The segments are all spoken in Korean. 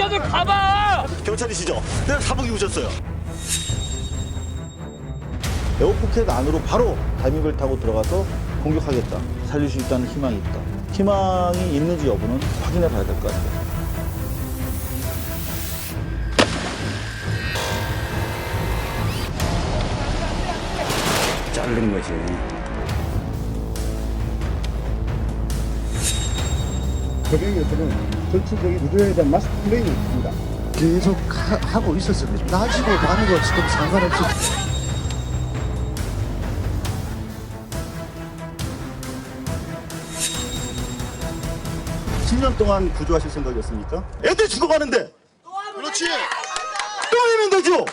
기자들 가봐! 경찰이시죠? 내가 사복 입으셨어요. 에어포켓 안으로 바로 다이빙을 타고 들어가서 공격하겠다. 살릴 수 있다는 희망이 있다. 희망이 있는지 여부는 확인해 봐야 될 것 같아요. 자르는 거지. 저격에서는 전체적인 의료에 대한 마스터 플레이가 있습니다. 계속 하고 있었습니다. 나지고 다니고 지금 상관없이. 10년 동안 구조하실 생각이었습니까? 애들 죽어가는데! 그렇지! 또 하면 되죠!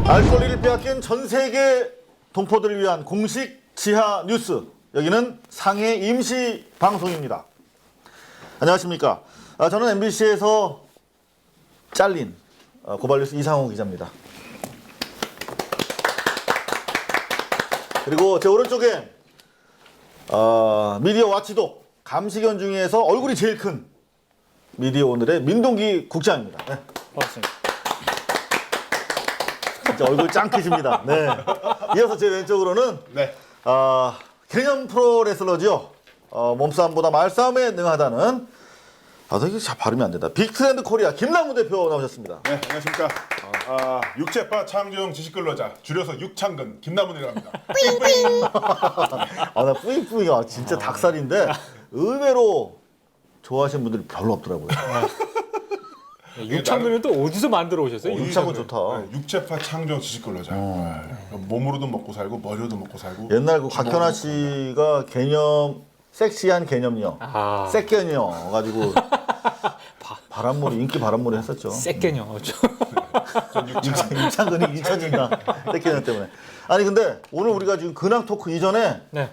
알 권리를 빼앗긴 전 세계 동포들을 위한 공식 지하 뉴스. 여기는 상해 임시 방송입니다. 안녕하십니까. 저는 MBC에서 잘린 고발뉴스 이상호 기자입니다. 그리고 제 오른쪽에 미디어 와치독 감시견 중에서 얼굴이 제일 큰 미디어 오늘의 민동기 국장입니다. 네. 고맙습니다. 진짜 얼굴 짱 크십니다. 네. 이어서 제 왼쪽으로는 네. 개념 프로레슬러죠. 몸싸움보다 말싸움에 능하다는 이게 잘 발음이 안 된다. 빅트렌드 코리아 김남우 대표 나오셨습니다. 네, 안녕하십니까. 육체파 창조형 지식근로자, 줄여서 육창근 김남훈이라고 합니다. 나 뿌잉뿌잉아 진짜 닭살인데 의외로 좋아하시는 분들이 별로 없더라고요. 육창근은 또 어디서 만들어 오셨어요? 육창근 좋다. 네, 육체파 창조형 지식근로자. 몸으로도 먹고 살고 머리로도 먹고 살고. 옛날 그 곽현아 씨가 개념 섹시한 개념이요. 섹개념 가지고 바람몰이 인기 바람몰이 했었죠. 쎄개녀. 육창근이 잊혀진다. 섹개념 때문에. 아니 근데 오늘 우리가 지금 근황 토크 이전에 네.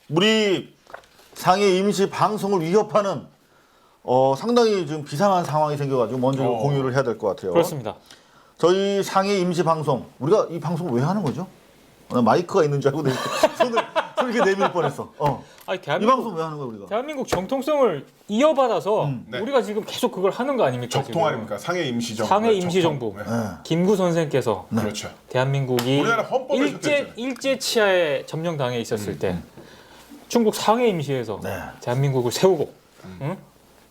우리 상해 임시 방송을 위협하는 상당히 지금 비상한 상황이 생겨가지고 먼저 공유를 해야 될 것 같아요. 그렇습니다. 저희 상해 임시 방송 우리가 이 방송을 왜 하는 거죠? 나 마이크가 있는 줄 알고 손을 이렇게 내밀 뻔했어. 아니, 이 방송 왜 하는 거야 우리가? 대한민국 정통성을 이어받아서 네. 우리가 지금 계속 그걸 하는 거 아닙니까? 적통 지금? 아닙니까? 상해 임시정부. 상해 임시정부. 네. 김구 선생께서 그렇죠. 대한민국이 우리나라 헌법에 적혀있잖아요. 일제 치하에 점령당해 있었을 때 중국 상해 임시에서 네. 대한민국을 세우고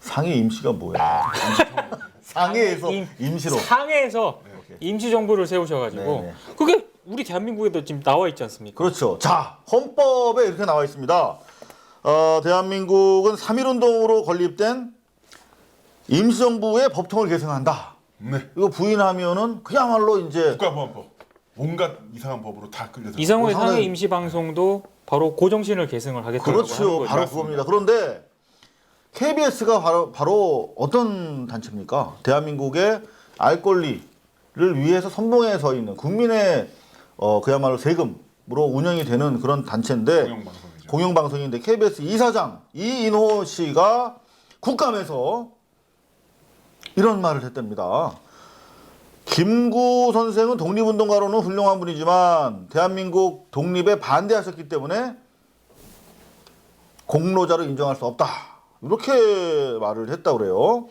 상해 임시가 뭐야? 상해에서 임시로. 상해에서 임시정부를 세우셔가지고 네. 그게 우리 대한민국에도 지금 나와 있지 않습니까? 그렇죠. 자, 헌법에 이렇게 나와 있습니다. 대한민국은 3.1운동으로 건립된 임시정부의 법통을 계승한다. 네. 이거 부인하면은 그야말로 이제 국가보안법. 온갖 이상한 법으로 다 끌려들어. 이상호의 우선은- 상해 임시방송도 바로 고정신을 계승을 하겠다고 하는 그렇죠. 거죠. 바로 그겁니다. 그런데 KBS가 바로 어떤 단체입니까? 대한민국의 알 권리를 위해서 선봉에 서 있는 국민의 그야말로 세금으로 운영이 되는 그런 단체인데 공영방송이죠. 공영방송인데 KBS 이사장 이인호 씨가 국감에서 이런 말을 했답니다. 김구 선생은 독립운동가로는 훌륭한 분이지만 대한민국 독립에 반대하셨기 때문에 공로자로 인정할 수 없다. 이렇게 말을 했다고 그래요.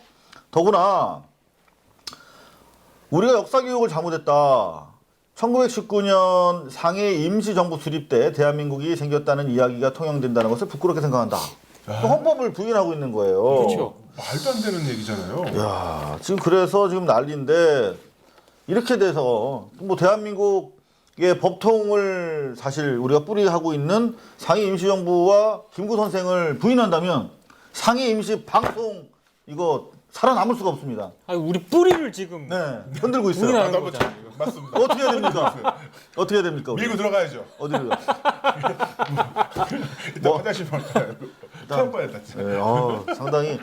더구나 우리가 역사교육을 잘못했다. 1919년 상해 임시정부 수립 때 대한민국이 생겼다는 이야기가 통용된다는 것을 부끄럽게 생각한다. 또 헌법을 부인하고 있는 거예요. 그렇죠. 말도 안 되는 얘기잖아요. 야, 지금 그래서 지금 난리인데 이렇게 돼서 뭐 대한민국의 법통을 사실 우리가 뿌리하고 있는 상해 임시정부와 김구 선생을 부인한다면 상해 임시 방송 이거 살아남을 수가 없습니다. 아니, 우리 뿌리를 지금 네, 흔들고 있어요. 부인하는 나도 거잖아요. 맞습니다. 어떻게 해야 됩니까? 어떻게 해야 됩니까? 우리? 밀고 들어가야죠. 어디로요? 일단 화장실 볼까요? 처음 봐야 돼. 네, 상당히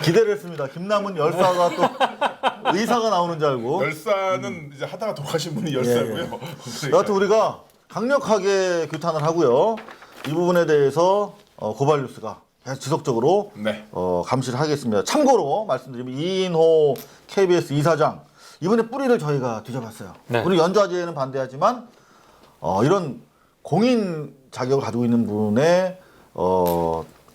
기대를 했습니다. 김남은 열사가 또 의사가 나오는 줄 알고. 열사는 이제 하다가 돌아가신 분이 열사고요. 여하튼 우리가 강력하게 규탄을 하고요. 이 부분에 대해서 고발 뉴스가 계속 지속적으로 네. 감시를 하겠습니다. 참고로 말씀드리면 이인호 KBS 이사장 이번에 뿌리를 저희가 뒤져봤어요. 네. 우리 연좌제에는 반대하지만 이런 공인 자격을 가지고 있는 분의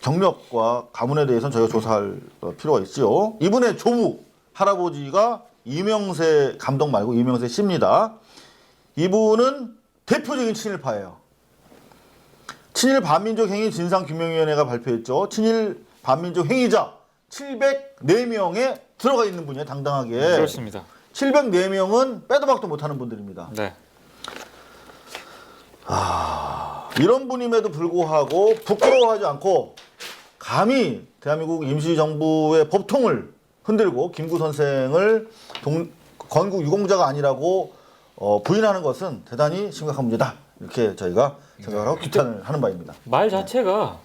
경력과 가문에 대해서는 저희가 조사할 필요가 있죠. 이분의 조부 할아버지가 이명세 감독 말고 이명세 씨입니다. 이분은 대표적인 친일파예요. 친일 반민족 행위 진상규명위원회가 발표했죠. 친일 반민족 행위자 704명에 들어가 있는 분이에요. 당당하게. 그렇습니다. 704명은 빼도 박도 못하는 분들입니다. 네. 이런 분임에도 불구하고 부끄러워하지 않고 감히 대한민국 임시정부의 법통을 흔들고 김구 선생을 건국 유공자가 아니라고 부인하는 것은 대단히 심각한 문제다. 이렇게 저희가 생각을 하고 규탄을 하는 바입니다. 말 자체가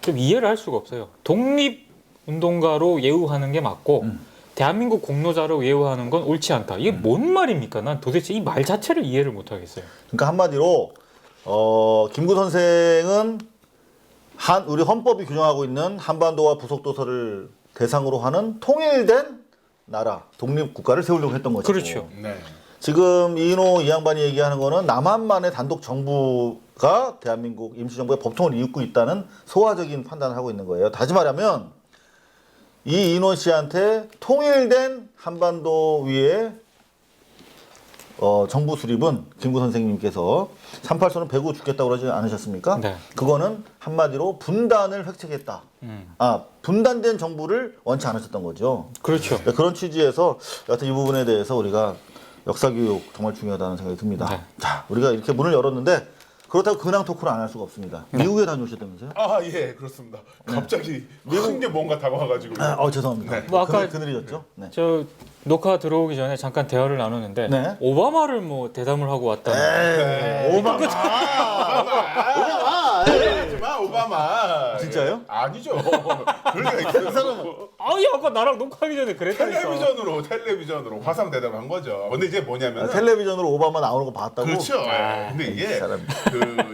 좀 이해를 할 수가 없어요. 독립운동가로 예우하는 게 맞고 대한민국 공로자로 예우하는 건 옳지 않다. 이게 뭔 말입니까? 난 도대체 이 말 자체를 이해를 못 하겠어요. 그러니까 한마디로 김구 선생은 우리 헌법이 규정하고 있는 한반도와 부속도서를 대상으로 하는 통일된 나라, 독립국가를 세우려고 했던 것이고. 그렇죠. 네. 지금 이인호 이 양반이 얘기하는 거는 남한만의 단독 정부가 대한민국 임시정부의 법통을 이끌고 있다는 소화적인 판단을 하고 있는 거예요. 다시 말하면 이 이인호 씨한테 통일된 한반도 위에 정부 수립은 김구 선생님께서 38선은 배고 죽겠다고 그러지 않으셨습니까? 네. 그거는 한마디로 분단을 획책했다. 분단된 정부를 원치 않으셨던 거죠. 그렇죠. 그런 취지에서 여하튼 이 부분에 대해서 우리가 역사교육 정말 중요하다는 생각이 듭니다. 네. 자, 우리가 이렇게 문을 열었는데 그렇다고 근황 토크를 안 할 수가 없습니다. 미국에 다녀오셨다면서요? 아, 예, 그렇습니다. 갑자기 큰 게 뭔가 다가와가지고. 죄송합니다. 네. 뭐 아까 그늘이었죠? 네. 저 녹화 들어오기 전에 잠깐 대화를 나누는데 네. 오바마를 뭐 대담을 하고 왔다는. 오바마! 오바마. 진짜요? 아니죠. 그럴 리가 있어요. 아니 아까 나랑 녹화하기 전에 그랬다니까. 텔레비전으로 화상 대담한 거죠. 근데 이제 뭐냐면 텔레비전으로 오바마 나오는 거 봤다고? 그렇죠. 근데 이게 사람.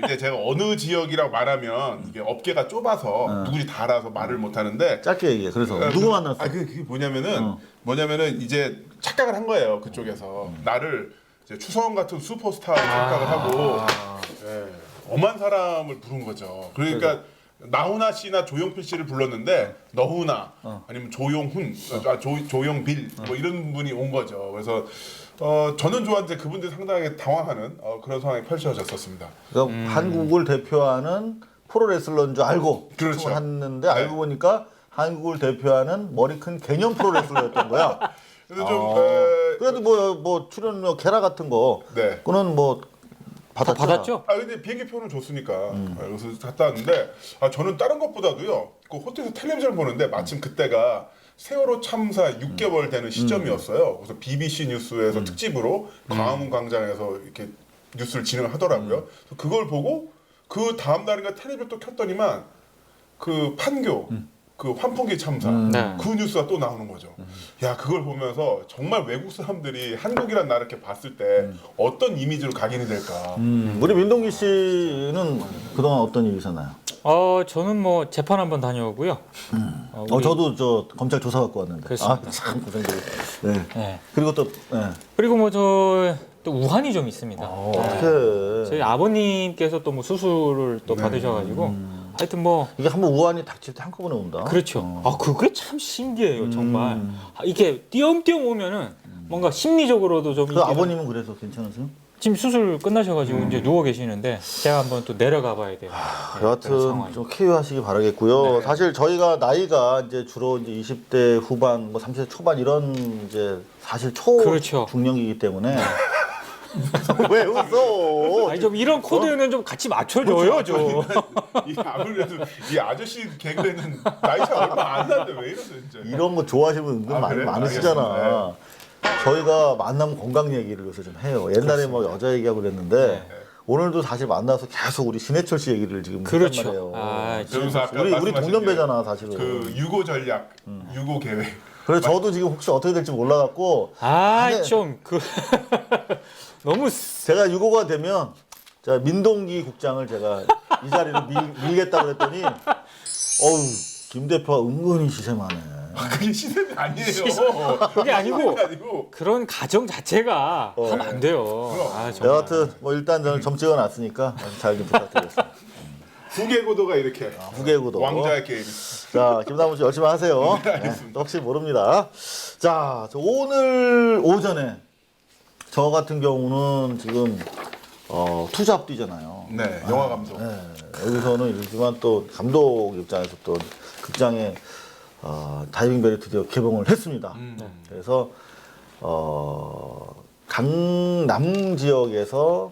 이제 제가 어느 지역이라고 말하면 이게 업계가 좁아서 누구리 다 알아서 말을 못 하는데 짧게 얘기해. 그래서 누구 만났어? 그게 뭐냐면은 이제 착각을 한 거예요. 그쪽에서 나를 이제 추성훈 같은 슈퍼스타로 착각을 하고 엄한 사람을 부른 거죠. 그러니까 나훈아 씨나 조용필 씨를 불렀는데 너훈아 아니면 조용훈, 조용빌 뭐 이런 분이 온 거죠. 그래서 저는 좋았는데 그분들 상당히 당황하는 그런 상황이 펼쳐졌었습니다. 그러니까 한국을 대표하는 프로레슬러인 줄 알고 그렇죠. 했는데 알고 보니까 한국을 대표하는 머리 큰 개념 프로레슬러였던 거야. 그래서 좀 그래도 뭐 출연료 게라 같은 거 네. 그거는 뭐 받았죠? 근데 비행기표는 줬으니까 그래서 갔다 왔는데 저는 다른 것보다도요. 그 호텔에서 텔레비전 보는데 마침 그때가 세월호 참사 6개월 되는 시점이었어요. 그래서 BBC 뉴스에서 특집으로 광화문 광장에서 이렇게 뉴스를 진행하더라고요. 그래서 그걸 보고 그 다음 날인가 텔레비전 또 켰더니만 그 판교 그 환풍기 참사 네. 그 뉴스가 또 나오는 거죠. 야, 그걸 보면서 정말 외국 사람들이 한국이란 나라를 이렇게 봤을 때 어떤 이미지로 각인이 될까. 우리 민동기 씨는 그동안 어떤 일이 있었나요? 저는 뭐 재판 한번 다녀오고요. 저도 저 검찰 조사 갖고 왔는데. 그렇습니다. 참 고생들이. 네. 네. 그리고 또 그리고 뭐 저 또 우환이 좀 있습니다. 어떻게 저희 아버님께서 또 뭐 수술을 또 받으셔가지고 하여튼 뭐 이게 한번 우한이 닥칠 때 한꺼번에 온다. 그렇죠. 그게 참 신기해요, 정말. 이렇게 띄엄띄엄 오면은 뭔가 심리적으로도 좀. 그 아버님은 그래서 괜찮으세요? 지금 수술 끝나셔가지고 이제 누워 계시는데 제가 한번 또 내려가 봐야 돼요. 네, 그런 여하튼 상황이. 좀 쾌유하시기 바라겠고요. 사실 저희가 나이가 이제 주로 이제 20대 후반, 뭐 30대 초반 이런 이제 사실 그렇죠. 중년기이기 때문에 왜 웃어? 아니 좀 이런 코드는 좀 같이 맞춰줘요, 좀. 아무래도 이 아저씨 개그에는 나이 차 얼마 안 나는데 왜 이러세요, 진짜. 이런 거 좋아하시는 분 은근 그래요? 많으시잖아. 알겠습니다. 저희가 만나면 건강 얘기를 요새 좀 해요. 옛날에 뭐 여자 얘기하고 그랬는데 오늘도 사실 만나서 계속 우리 신해철 씨 얘기를 지금 했단 그렇죠. 말이에요. 그러면서 아까 우리 말씀하신 동년배잖아 사실은. 그 유고 전략, 유고 계획. 그래서 저도 지금 혹시 어떻게 될지 몰라갖고 좀 너무 제가 유고가 되면 자 민동기 국장을 제가 이 자리로 밀겠다 그랬더니 김 대표가 은근히 시샘하네. 그게 시샘이 아니에요. 그게 아니고 그게 아니고. 그런 가정 자체가 하면 안 돼요. 정말. 여하튼 뭐 일단 저는 점 찍어놨으니까 잘 좀 부탁드리겠습니다. 후계구도가 이렇게 후계구도. 왕자의 게임. 자, 김남훈 씨 열심히 하세요. 네, 알겠습니다. 또 혹시 모릅니다. 자, 저 오늘 오전에 저 같은 경우는 지금 투잡 뛰잖아요. 네, 영화 감독. 네, 여기서는 이지만 또 감독 입장에서 또 극장에 다이빙벨이 드디어 개봉을 했습니다. 그래서 강남 지역에서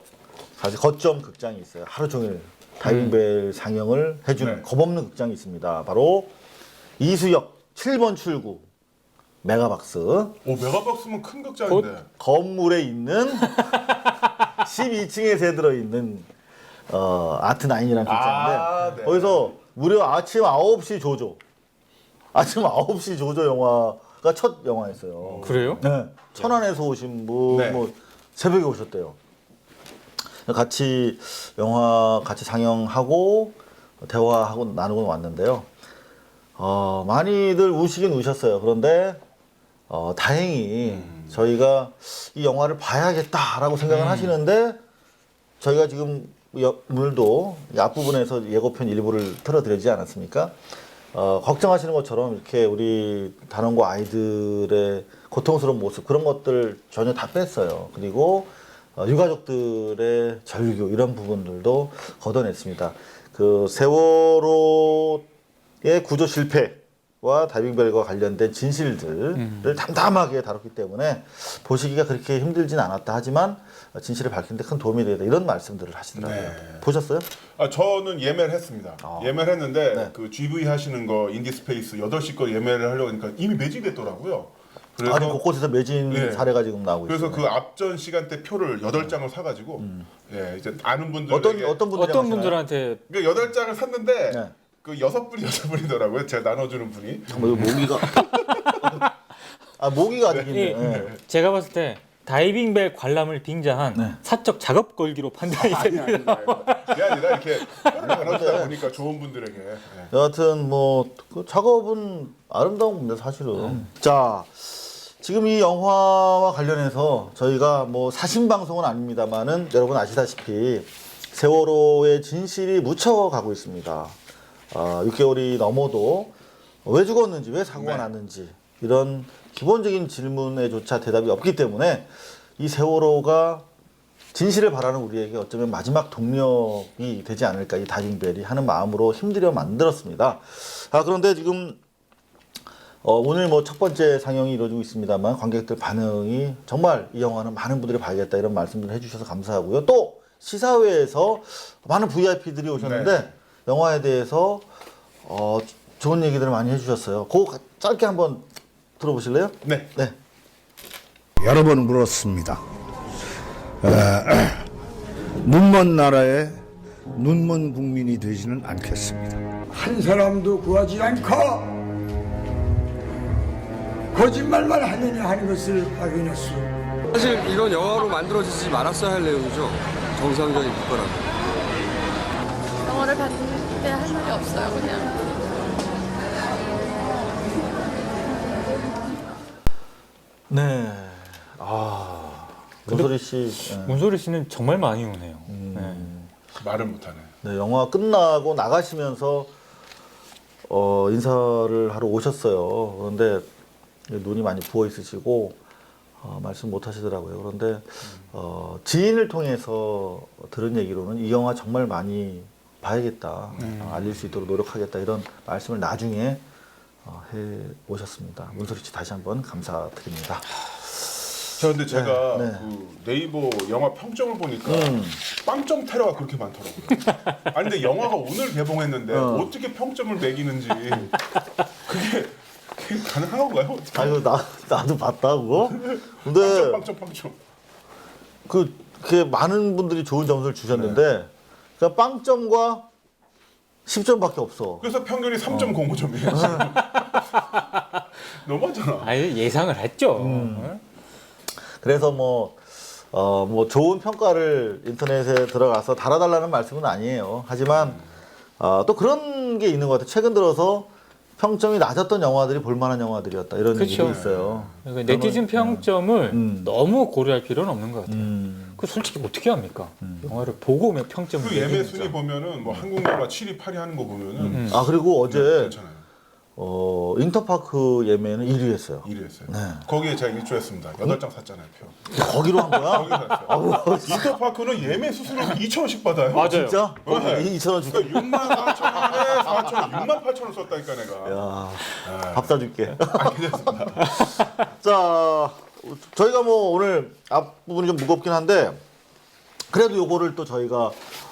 사실 거점 극장이 있어요. 하루 종일 다이빙벨 상영을 해주는 네. 겁없는 극장이 있습니다. 바로 이수역 7번 출구 메가박스 오, 메가박스면 큰 극장인데. 건물에 있는 12층에 들어있는 아트나인이라는 극장인데 네. 거기서 무려 아침 9시 조조 영화가 첫 영화였어요. 그래요? 네. 천안에서 오신 분, 네. 뭐 새벽에 오셨대요. 같이 영화 같이 상영하고 대화하고 나누고 왔는데요. 많이들 우시긴 우셨어요. 그런데 다행히 저희가 이 영화를 봐야겠다라고 생각을 하시는데 저희가 지금 오늘도 이 앞부분에서 예고편 일부를 틀어드리지 않았습니까? 걱정하시는 것처럼 이렇게 우리 단원고 아이들의 고통스러운 모습 그런 것들 전혀 다 뺐어요. 그리고 유가족들의 절규 이런 부분들도 걷어냈습니다. 그 세월호의 구조 실패와 다이빙벨과 관련된 진실들을 담담하게 다뤘기 때문에 보시기가 그렇게 힘들진 않았다 하지만 진실을 밝히는 데 큰 도움이 되다 이런 말씀들을 하시더라고요. 네. 보셨어요? 저는 예매를 했습니다. 예매를 했는데 네. 그 GV 하시는 거 인디스페이스 8시 거 예매를 하려고 하니까 이미 매진됐더라고요. 그래서 아니 곳곳에서 매진 네. 사례가 지금 나오고 있어요. 그래서 그 앞전 시간대 표를 8장을 사가지고 예, 이제 아는 분들에게 어떤 분들이 어떤 분들한테 그 8장을 샀는데 네. 그 6분이더라고요. 제가 나눠주는 분이. 모기가 모기가 아직 있네. 네. 제가 봤을 때 다이빙벨 관람을 빙자한 사적 작업 걸기로 판단이 됩니다. 그게 아니라 이렇게 나눠주다 보니까 좋은 분들에게. 예. 여하튼 그 작업은 아름다운 겁니다 사실은. 자 지금 이 영화와 관련해서 저희가 사신 방송은 아닙니다만은 여러분 아시다시피 세월호의 진실이 묻혀가고 있습니다. 6개월이 넘어도 왜 죽었는지 왜 사고가 네. 났는지 이런 기본적인 질문에조차 대답이 없기 때문에 이 세월호가 진실을 바라는 우리에게 어쩌면 마지막 동력이 되지 않을까 이 다이빙벨이 하는 마음으로 힘들여 만들었습니다. 그런데 지금 오늘 첫 번째 상영이 이루어지고 있습니다만 관객들 반응이 정말 이 영화는 많은 분들이 봐야겠다 이런 말씀들을 해주셔서 감사하고요. 또 시사회에서 많은 VIP들이 오셨는데 네. 영화에 대해서 좋은 얘기들을 많이 해주셨어요. 그거 짧게 한번 들어보실래요? 네. 네. 여러 번 물었습니다. 눈먼 나라에 눈먼 국민이 되지는 않겠습니다. 한 사람도 구하지 않고 거짓말만 하느냐 하는 것을 확인했소. 사실 이런 영화로 만들어지지 말았어야 할 내용이죠. 정상적인 국가라고. 영화를 봤는데 할 말이 없어요, 그냥. 네. 문소리 씨. 문소리 씨는 정말 많이 우네요. 말을 못하네. 네, 영화 끝나고 나가시면서 인사를 하러 오셨어요. 그런데 눈이 많이 부어 있으시고 말씀 못 하시더라고요. 그런데 지인을 통해서 들은 얘기로는 이 영화 정말 많이 봐야겠다. 알릴 수 있도록 노력하겠다. 이런 말씀을 나중에 해 오셨습니다. 문소리 씨 다시 한번 감사드립니다. 근데 제가 네. 그 네이버 영화 평점을 보니까 빵점 테러가 그렇게 많더라고요. 아니 근데 영화가 오늘 개봉했는데 어떻게 평점을 매기는지 그게 가능한 건가요? 어떻게? 아유 나도 봤다고. 근데 빵점. 그게 많은 분들이 좋은 점수를 주셨는데 그러니까 빵점과 10점밖에 없어. 그래서 평균이 3.05점이에요. 너무하잖아. 아예 예상을 했죠. 그래서 좋은 평가를 인터넷에 들어가서 달아달라는 말씀은 아니에요. 하지만 또 그런 게 있는 것 같아요. 최근 들어서 평점이 낮았던 영화들이 볼만한 영화들이었다 이런 그쵸. 얘기도 있어요. 그러니까 네티즌 평점을 너무 고려할 필요는 없는 것 같아요. 그 솔직히 어떻게 합니까? 영화를 보고 몇 평점을 그 예매 매기는지. 순위 보면은 뭐 한국 영화 7위, 8위 하는 거 보면은 아 그리고 어제 괜찮아요. 인터파크 예매는 1위 했어요. 1위 했어요. 네. 거기에 제가 일조했습니다. 8장 샀잖아요, 표. 거기로 한 거야? 거기서 샀어요. 인터파크는 예매 수수료 2,000원씩 받아요. 맞아요. 진짜? 네. 2,000원 주고. 그러니까 64,000원에 4,000원, 68,000원 썼다니까 내가. 야, 밥 사줄게. 괜찮습니다. 자, 저희가 뭐 오늘 앞부분이 좀 무겁긴 한데 그래도 요거를 또 저희가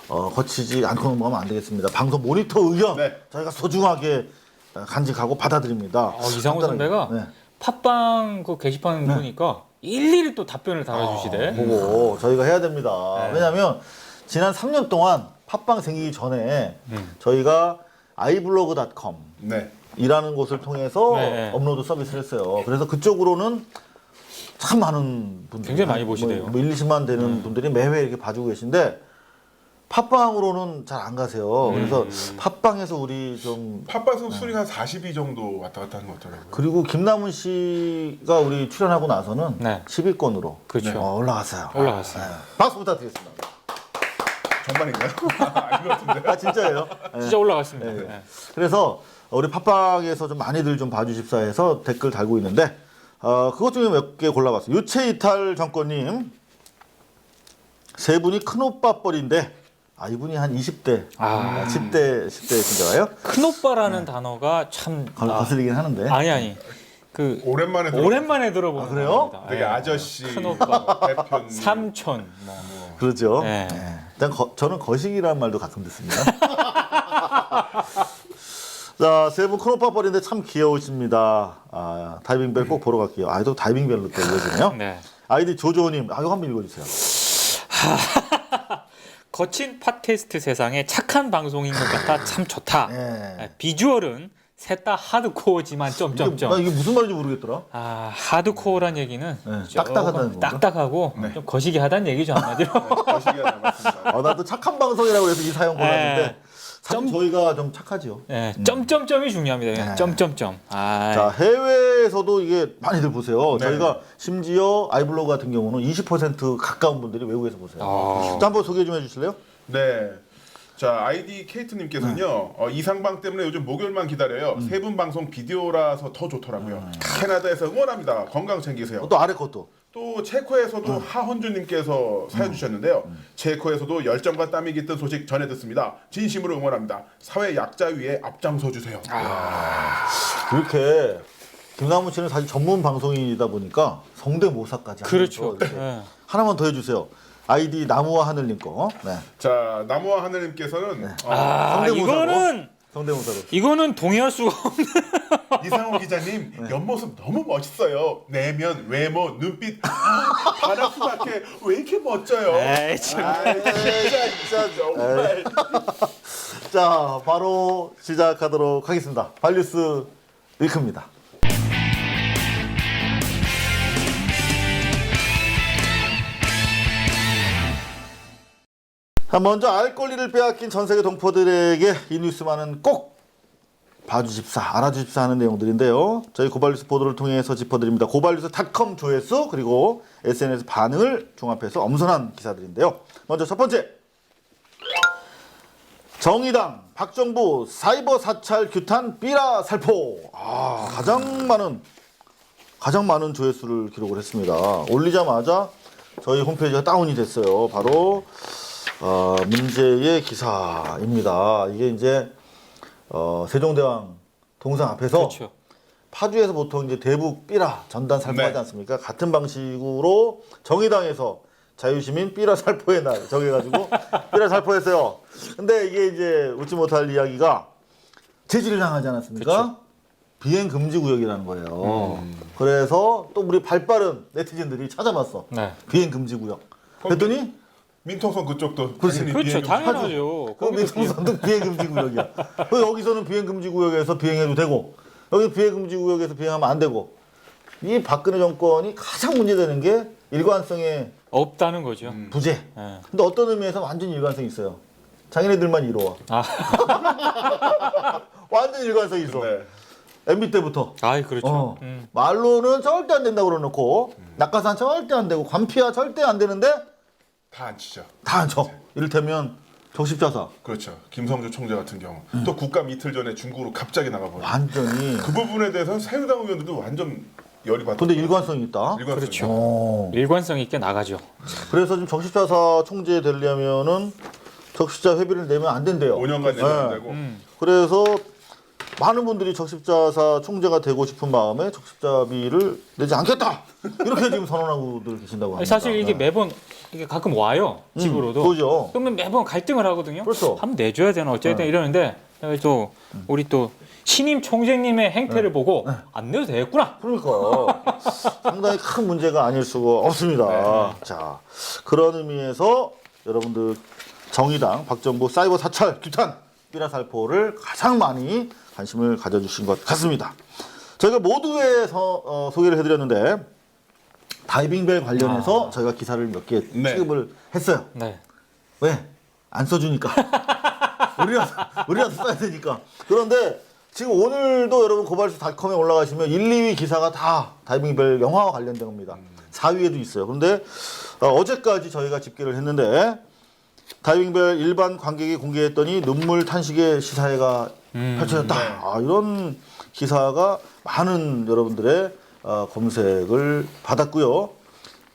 거치지 않고 넘어가면 안 되겠습니다. 방송 모니터 의견 네. 저희가 소중하게 간직하고 받아드립니다. 이상호 선배가 네. 팟빵 그 게시판 보니까 일일이 또 답변을 달아주시대. 보고 저희가 해야 됩니다. 왜냐하면 지난 3년 동안 팟빵 생기기 전에 저희가 iblog.com 네. 이라는 곳을 통해서 네. 업로드 서비스를 했어요. 그래서 그쪽으로는 참 많은 분들이 굉장히 많이 보시대요. 뭐 1, 20만 되는 분들이 매회 이렇게 봐주고 계신데 팟빵으로는 잘 안 가세요. 그래서 팟빵에서 우리 좀 팟빵에서 순위가 한 40위 정도 왔다 갔다 하는 것 같더라고요. 그리고 김남훈 씨가 우리 출연하고 나서는 네. 10위권으로 그렇죠. 올라갔어요. 올라갔어요. 박수 부탁드리겠습니다. 정말인가요? 아닌 것 같은데. 아 진짜예요? 네. 진짜 올라갔습니다. 네. 네. 그래서 우리 팟빵에서 좀 많이들 좀 봐주십사 해서 댓글 달고 있는데 그것 중에 몇 개 골라봤어요. 유체이탈 정권님 세 분이 큰오빠 뻘인데 이분이 한 20대, 10대 진짜가요? 큰오빠라는 단어가 참 거슬리긴 하는데 아니 그 오랜만에 오랜만에 들어보는 그래요? 단어입니다. 되게 예. 아저씨, 큰오빠, 대표님. 삼촌 뭐. 그렇죠. 네. 네. 일단 저는 거식이라는 말도 가끔 듣습니다. 자, 세 분 큰오빠 뻘인데 참 귀여우십니다. 다이빙벨 꼭 보러 갈게요. 또 다이빙벨로 또 이어지네요. 네. 아이디 조조님, 이거 한번 읽어주세요. 거친 팟캐스트 세상에 착한 방송인 것 같아 참 좋다. 예. 비주얼은 셋 다 하드코어지만 점점점. 이게 무슨 말인지 모르겠더라. 하드코어란 얘기는 네, 조금 딱딱하다는 건가? 딱딱하고 좀 거시기하다는 얘기죠 한마디로. 거시기가 남았습니다. 나도 착한 방송이라고 해서 이 사연 골랐는데 네. 사실 저희가 좀 착하죠. 네, 점점점이 중요합니다. 네. 점점점. 자, 해외에서도 이게 많이들 보세요. 네. 저희가 심지어 아이블로그 같은 경우는 20% 가까운 분들이 외국에서 보세요. 자, 한번 소개 좀 해주실래요? 네. 자, 아이디 케이트님께서는요, 이상방 때문에 요즘 목요일만 기다려요. 세 분 방송 비디오라서 더 좋더라고요. 캐나다에서 응원합니다. 건강 챙기세요. 또 아래 것도. 또 체코에서도 하헌주님께서 사연 주셨는데요. 체코에서도 열정과 땀이 깃든 소식 전해 듣습니다. 진심으로 응원합니다. 사회 약자 위에 앞장서 주세요. 이렇게 김남훈 씨는 사실 전문 방송인이다 보니까 성대모사까지 그렇죠. 하면서 이렇게 네. 하나만 더 해주세요. 아이디 나무와 하늘님 거. 네. 자, 나무와 하늘님께서는 성대모사로. 이거는 동의할 수가 없는. 이상호 기자님 옆모습 너무 멋있어요. 내면, 외모, 눈빛 바닥수밖에 왜 이렇게 멋져요? 에이, 참. 진짜 정말. 자, 바로 시작하도록 하겠습니다. 발뉴스 위크입니다. 먼저 알 권리를 빼앗긴 전 세계 동포들에게 이 뉴스만은 꼭 봐주십사, 알아주십사 하는 내용들인데요. 저희 고발뉴스 보도를 통해서 짚어드립니다. 고발뉴스닷컴 조회수 그리고 SNS 반응을 종합해서 엄선한 기사들인데요. 먼저 첫 번째. 정의당 박정부 사이버 사찰 규탄 삐라 살포. 가장 많은 조회수를 기록을 했습니다. 올리자마자 저희 홈페이지가 다운이 됐어요. 바로 문제의 기사입니다. 이게 이제 세종대왕 동상 앞에서 그렇죠. 파주에서 보통 이제 대북 삐라 전단 살포하지 네. 않습니까? 같은 방식으로 정의당에서 자유시민 삐라 살포의 날 정해가지고 삐라 살포했어요. 근데 이게 이제 웃지 못할 이야기가 제지를 당하지 않았습니까? 그쵸. 비행 금지 구역이라는 거예요. 그래서 또 우리 발빠른 네티즌들이 찾아봤어. 네. 비행 금지 구역. 그랬더니 민통선 그쪽도 그렇지. 당연히 그렇죠. 비행금 당연하죠. 그 민통선도 비행금지 구역이야. 여기서는 비행금지 구역에서 비행해도 되고 여기 비행금지 구역에서 비행하면 안 되고 이 박근혜 정권이 가장 문제되는 게 일관성의 없다는 거죠. 부재. 네. 근데 어떤 의미에서 완전히 일관성이 있어요. 자기네들만 이루어. 완전 일관성이 있어. 네. MB 때부터. 그렇죠. 말로는 절대 안 된다고 그러놓고 낙하산 절대 안 되고 관피아 절대 안 되는데 다 안 치죠. 다 안 쳐. 이를테면 적십자사 그렇죠. 김성주 총재 같은 경우 또 국감 이틀 전에 중국으로 갑자기 나가버려. 완전히. 그 부분에 대해서는 새누리당 의원들도 완전 열이 받고. 근데 일관성이 있다. 그렇죠. 일관성 있게 나가죠. 그래서 지금 적십자사 총재 되려면은 적십자 회비를 내면 안 된대요. 5년간 내면 안 네. 되고. 그래서 많은 분들이 적십자사 총재가 되고 싶은 마음에 적십자비를 내지 않겠다. 이렇게 지금 선언하고들 계신다고 합니다. 사실 이게 매번 이게 가끔 와요 집으로도. 그죠. 그러면 매번 갈등을 하거든요. 그렇죠. 한번 내줘야 되나 어쨌든 이러는데 또 우리 또 신임 총재님의 행태를 보고 안 내도 되겠구나. 그러니까 상당히 큰 문제가 아닐 수가 없습니다. 자, 그런 의미에서 여러분들 정의당 박정부 사이버 사찰 규탄 삐라살포를 가장 많이 관심을 가져주신 것 같습니다. 저희가 모두의 소개를 해드렸는데 다이빙벨 관련해서 저희가 기사를 몇 개 취급을 했어요. 네. 왜? 안 써주니까. 우리라도 써야 되니까. 그런데 지금 오늘도 여러분 고발수닷컴에 올라가시면 1, 2위 기사가 다 다이빙벨 영화와 관련된 겁니다. 4위에도 있어요. 그런데 어제까지 저희가 집계를 했는데 다이빙벨 일반 관객이 공개했더니 눈물 탄식의 시사회가 펼쳐졌다. 아, 이런 기사가 많은 여러분들의 검색을 받았고요.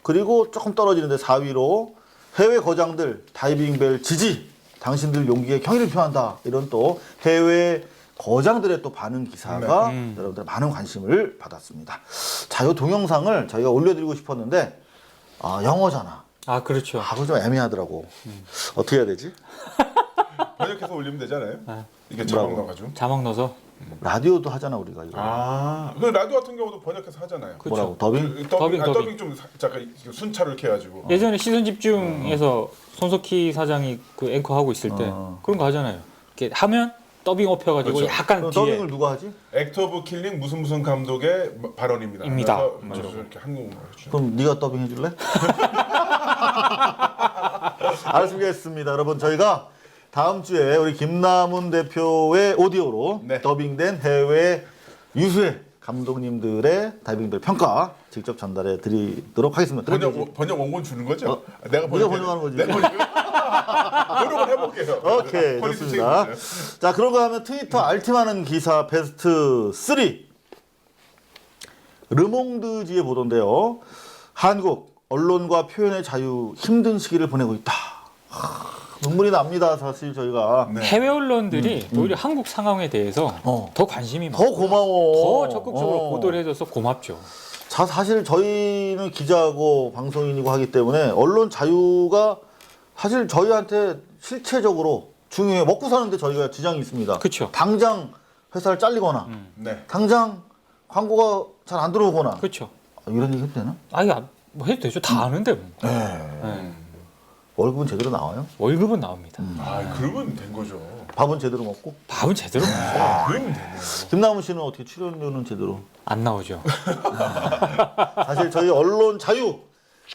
그리고 조금 떨어지는데 4위로 해외 거장들 다이빙벨 지지, 당신들 용기에 경의를 표한다. 이런 또 해외 거장들의 또 반응 기사가 여러분들 많은 관심을 받았습니다. 자, 이 동영상을 저희가 올려드리고 싶었는데 영어잖아. 아 그렇죠. 그거 좀 애매하더라고. 어떻게 해야 되지? 번역해서 올리면 되잖아요. 이게 뭐라고? 자막 넣어가지고. 자막 넣어서. 라디오도 하잖아 우리가 이거. 그 라디오 같은 경우도 번역해서 하잖아요. 뭐라고? 더빙? 더빙 좀 잠깐 순차로 이렇게 해가지고. 예전에 시선 집중에서 손석희 사장이 그 앵커 하고 있을 때 그런 거 하잖아요. 이렇게 하면 더빙 업혀가지고 그렇죠. 약간 그럼 뒤에 더빙을 누가 하지? 액터 오브 킬링 무슨 감독의 발언입니다. 입니다. 그래서 이렇게 한국말로 해주죠. 그럼 네가 더빙 해줄래? 알겠습니다. 여러분 저희가 다음 주에 우리 김남훈 대표의 오디오로 네. 더빙된 해외 유수의 감독님들의 다이빙벨 평가 직접 전달해 드리도록 하겠습니다. 번역 원본 주는 거죠? 내가 네가 번역하는 거지. 노력을 해볼게요. 오케이, 퀄리티 좋습니다. 책임져요. 자, 그런가 하면 트위터 알티많은 기사 베스트 3. 르몽드지의 보도인데요. 한국 언론과 표현의 자유 힘든 시기를 보내고 있다. 눈물이 납니다. 사실 저희가 네. 해외 언론들이 오히려 한국 상황에 대해서 더 관심이 더 많고 고마워. 더 적극적으로 보도를 해줘서 고맙죠. 자, 사실 저희는 기자고 방송인이고 하기 때문에 언론 자유가 사실 저희한테 실체적으로 중요해. 먹고 사는데 저희가 지장이 있습니다. 그쵸. 당장 회사를 잘리거나 네. 당장 광고가 잘 안 들어오거나 그렇죠. 이런 얘기 해도 되나? 아니 뭐 해도 되죠. 다 아는데 뭐. 네. 월급은 제대로 나와요? 월급은 나옵니다. 그러면 된 거죠. 밥은 제대로 먹고? 밥은 제대로 그러면 되네요. 김남훈 씨는 어떻게 출연료는 제대로? 안 나오죠. 사실 저희 언론 자유,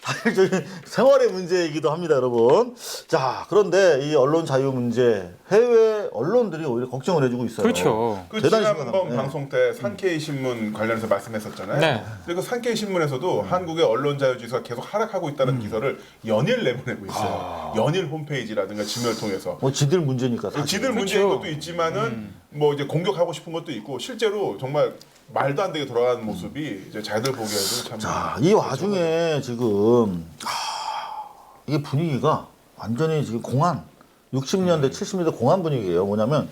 사실 저희 생활의 문제이기도 합니다, 여러분. 자, 그런데 이 언론 자유 문제, 해외 언론들이 오히려 걱정을 해주고 있어요. 그렇죠. 그 대단히 지난번 심각합니다. 방송 때 산케이 신문 관련해서 말씀했었잖아요. 네. 그리고 산케이 신문에서도 한국의 언론 자유 지수가 계속 하락하고 있다는 기사를 연일 내보내고 있어요. 연일 홈페이지라든가 지면을 통해서. 뭐 지들 문제니까 사실. 지들 문제인 그렇죠. 것도 있지만은 뭐 이제 공격하고 싶은 것도 있고 실제로 정말 말도 안 되게 돌아가는 모습이 이제 자기들 보기에도 참. 자, 이 와중에 지금 이게 분위기가 완전히 지금 공안 60년대 70년대 공안 분위기예요. 뭐냐면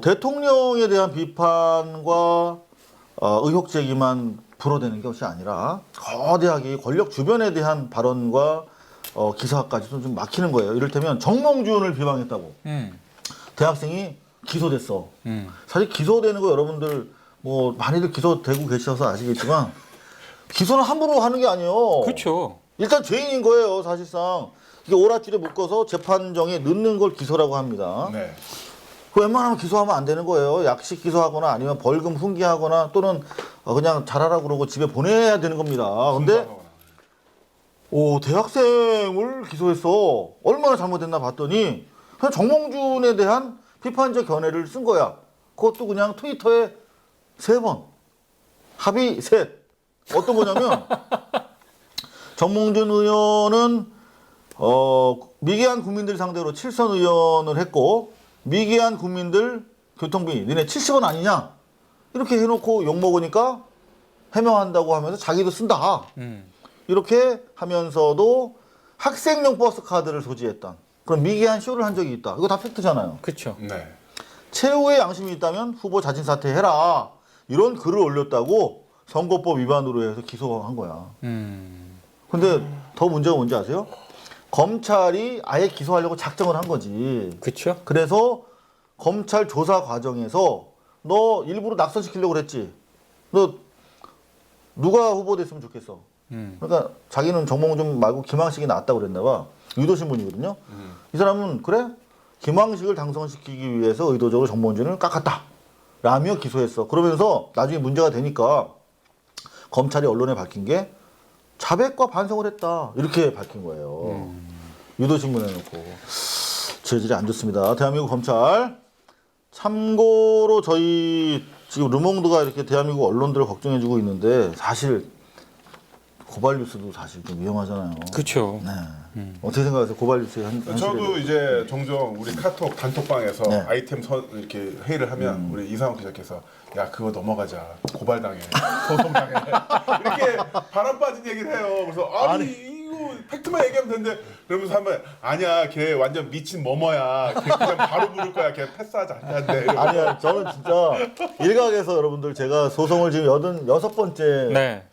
대통령에 대한 비판과 의혹 제기만 불어대는 것이 아니라 거대하게 권력 주변에 대한 발언과 기사까지도 좀 막히는 거예요. 이를테면 정몽준을 비방했다고 대학생이 기소됐어. 사실 기소되는 거 여러분들 뭐 많이들 기소되고 계셔서 아시겠지만 기소는 함부로 하는 게 아니에요. 그렇죠. 일단 죄인인 거예요. 사실상 이게 오랏줄에 묶어서 재판정에 넣는 걸 기소라고 합니다. 네. 웬만하면 기소하면 안 되는 거예요. 약식 기소하거나 아니면 벌금 훈계하거나 또는 그냥 잘하라고 그러고 집에 보내야 되는 겁니다. 근데 대학생을 기소했어. 얼마나 잘못했나 봤더니 그냥 정몽준에 대한 비판적 견해를 쓴 거야. 그것도 그냥 트위터에 3번. 합의 셋. 어떤 거냐면 정몽준 의원은 미개한 국민들 상대로 7선 의원을 했고 미개한 국민들 교통비 니네 70원 아니냐 이렇게 해놓고 욕먹으니까 해명한다고 하면서 자기도 쓴다. 이렇게 하면서도 학생용 버스 카드를 소지했던 그런 미개한 쇼를 한 적이 있다. 이거 다 팩트잖아요. 그렇죠. 네. 최후의 양심이 있다면 후보 자진 사퇴해라. 이런 글을 올렸다고 선거법 위반으로 해서 기소한 거야. 근데 더 문제가 뭔지 아세요? 검찰이 아예 기소하려고 작정을 한 거지. 그렇죠. 그래서 검찰 조사 과정에서 너 일부러 낙선시키려고 그랬지. 너 누가 후보 됐으면 좋겠어. 그러니까 자기는 정몽준 말고 김황식이 낫다고 그랬나 봐. 의도신문이거든요. 이 사람은 그래? 김황식을 당선시키기 위해서 의도적으로 정몽준을 깎았다. 라며 기소했어. 그러면서 나중에 문제가 되니까 검찰이 언론에 밝힌 게 자백과 반성을 했다. 이렇게 밝힌 거예요. 유도신문에 놓고. 질질이 안 좋습니다. 대한민국 검찰. 참고로 저희 지금 르몽드가 이렇게 대한민국 언론들을 걱정해주고 있는데 사실 고발뉴스도 사실 좀 위험하잖아요. 그렇죠. 네. 어떻게 생각하세요? 고발뉴스의 현실에 저도 대해서? 이제 종종 우리 카톡 단톡방에서 네. 아이템 이렇게 회의를 하면 우리 이상호 기자께서 야 그거 넘어가자 고발당해 소송당해 이렇게 바람 빠진 얘기를 해요. 그래서 아니 이거 팩트만 얘기하면 되는데 그러면서 한번 아니야 걔 완전 미친 머머야 걔 그냥 바로 부를 거야 걔 패스하자 한대. 아니야 저는 진짜 일각에서 여러분들 제가 소송을 지금 86번째 네.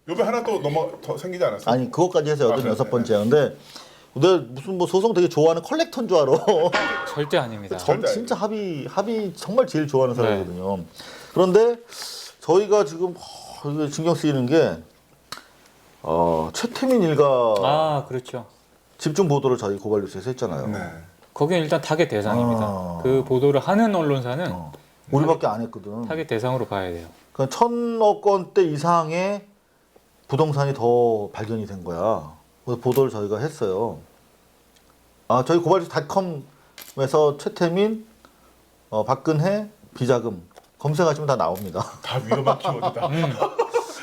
요번에 하나 또 더 생기지 않았어요? 아니 그것까지 해서 아, 86번째인데 내가 무슨 뭐 소송 되게 좋아하는 컬렉터인 줄 알아. 절대 아닙니다. 전 진짜 합의 정말 제일 좋아하는 사람이거든요. 그런데 저희가 지금 이게 신경 쓰이는 게 최태민 일가 아, 그렇죠. 집중 보도를 저희 고발뉴스에서 했잖아요. 네. 거기는 일단 타겟 대상입니다. 그 보도를 하는 언론사는 우리밖에 안 했거든. 타겟 대상으로 봐야 돼요. 그러니까 1,000억 원대 이상의 부동산이 더 발견이 된 거야. 그래서 보도를 저희가 했어요. 저희 고발뉴스.com에서 최태민, 박근혜, 비자금 검색하시면 다 나옵니다. 다 위험한 키워드다.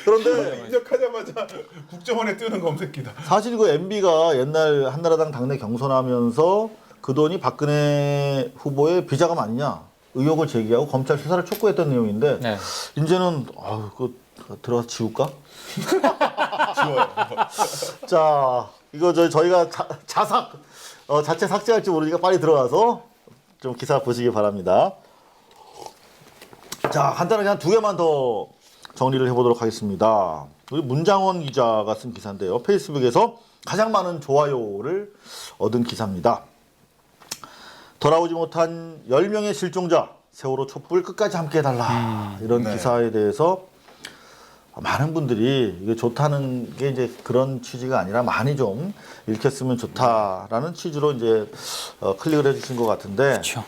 그런데 입력하자마자 국정원에 뜨는 검색기다. 사실 그 MB가 옛날 한나라당 당내 경선하면서 그 돈이 박근혜 후보의 비자금 아니냐 의혹을 제기하고 검찰 수사를 촉구했던 내용인데 네. 이제는 그거 들어가서 지울까? 지워요. 자, 이거 저희가 자체 삭제할지 모르니까 빨리 들어가서 좀 기사 보시기 바랍니다. 자, 간단하게 한 2개만 더 정리를 해보도록 하겠습니다. 우리 문장원 기자가 쓴 기사인데요. 페이스북에서 가장 많은 좋아요를 얻은 기사입니다. 돌아오지 못한 10명의 실종자, 세월호 촛불 끝까지 함께 해달라. 이런 네. 기사에 대해서 많은 분들이 이게 좋다는 게 이제 그런 취지가 아니라 많이 좀 읽혔으면 좋다라는 취지로 이제 클릭을 해주신 것 같은데. 그렇죠.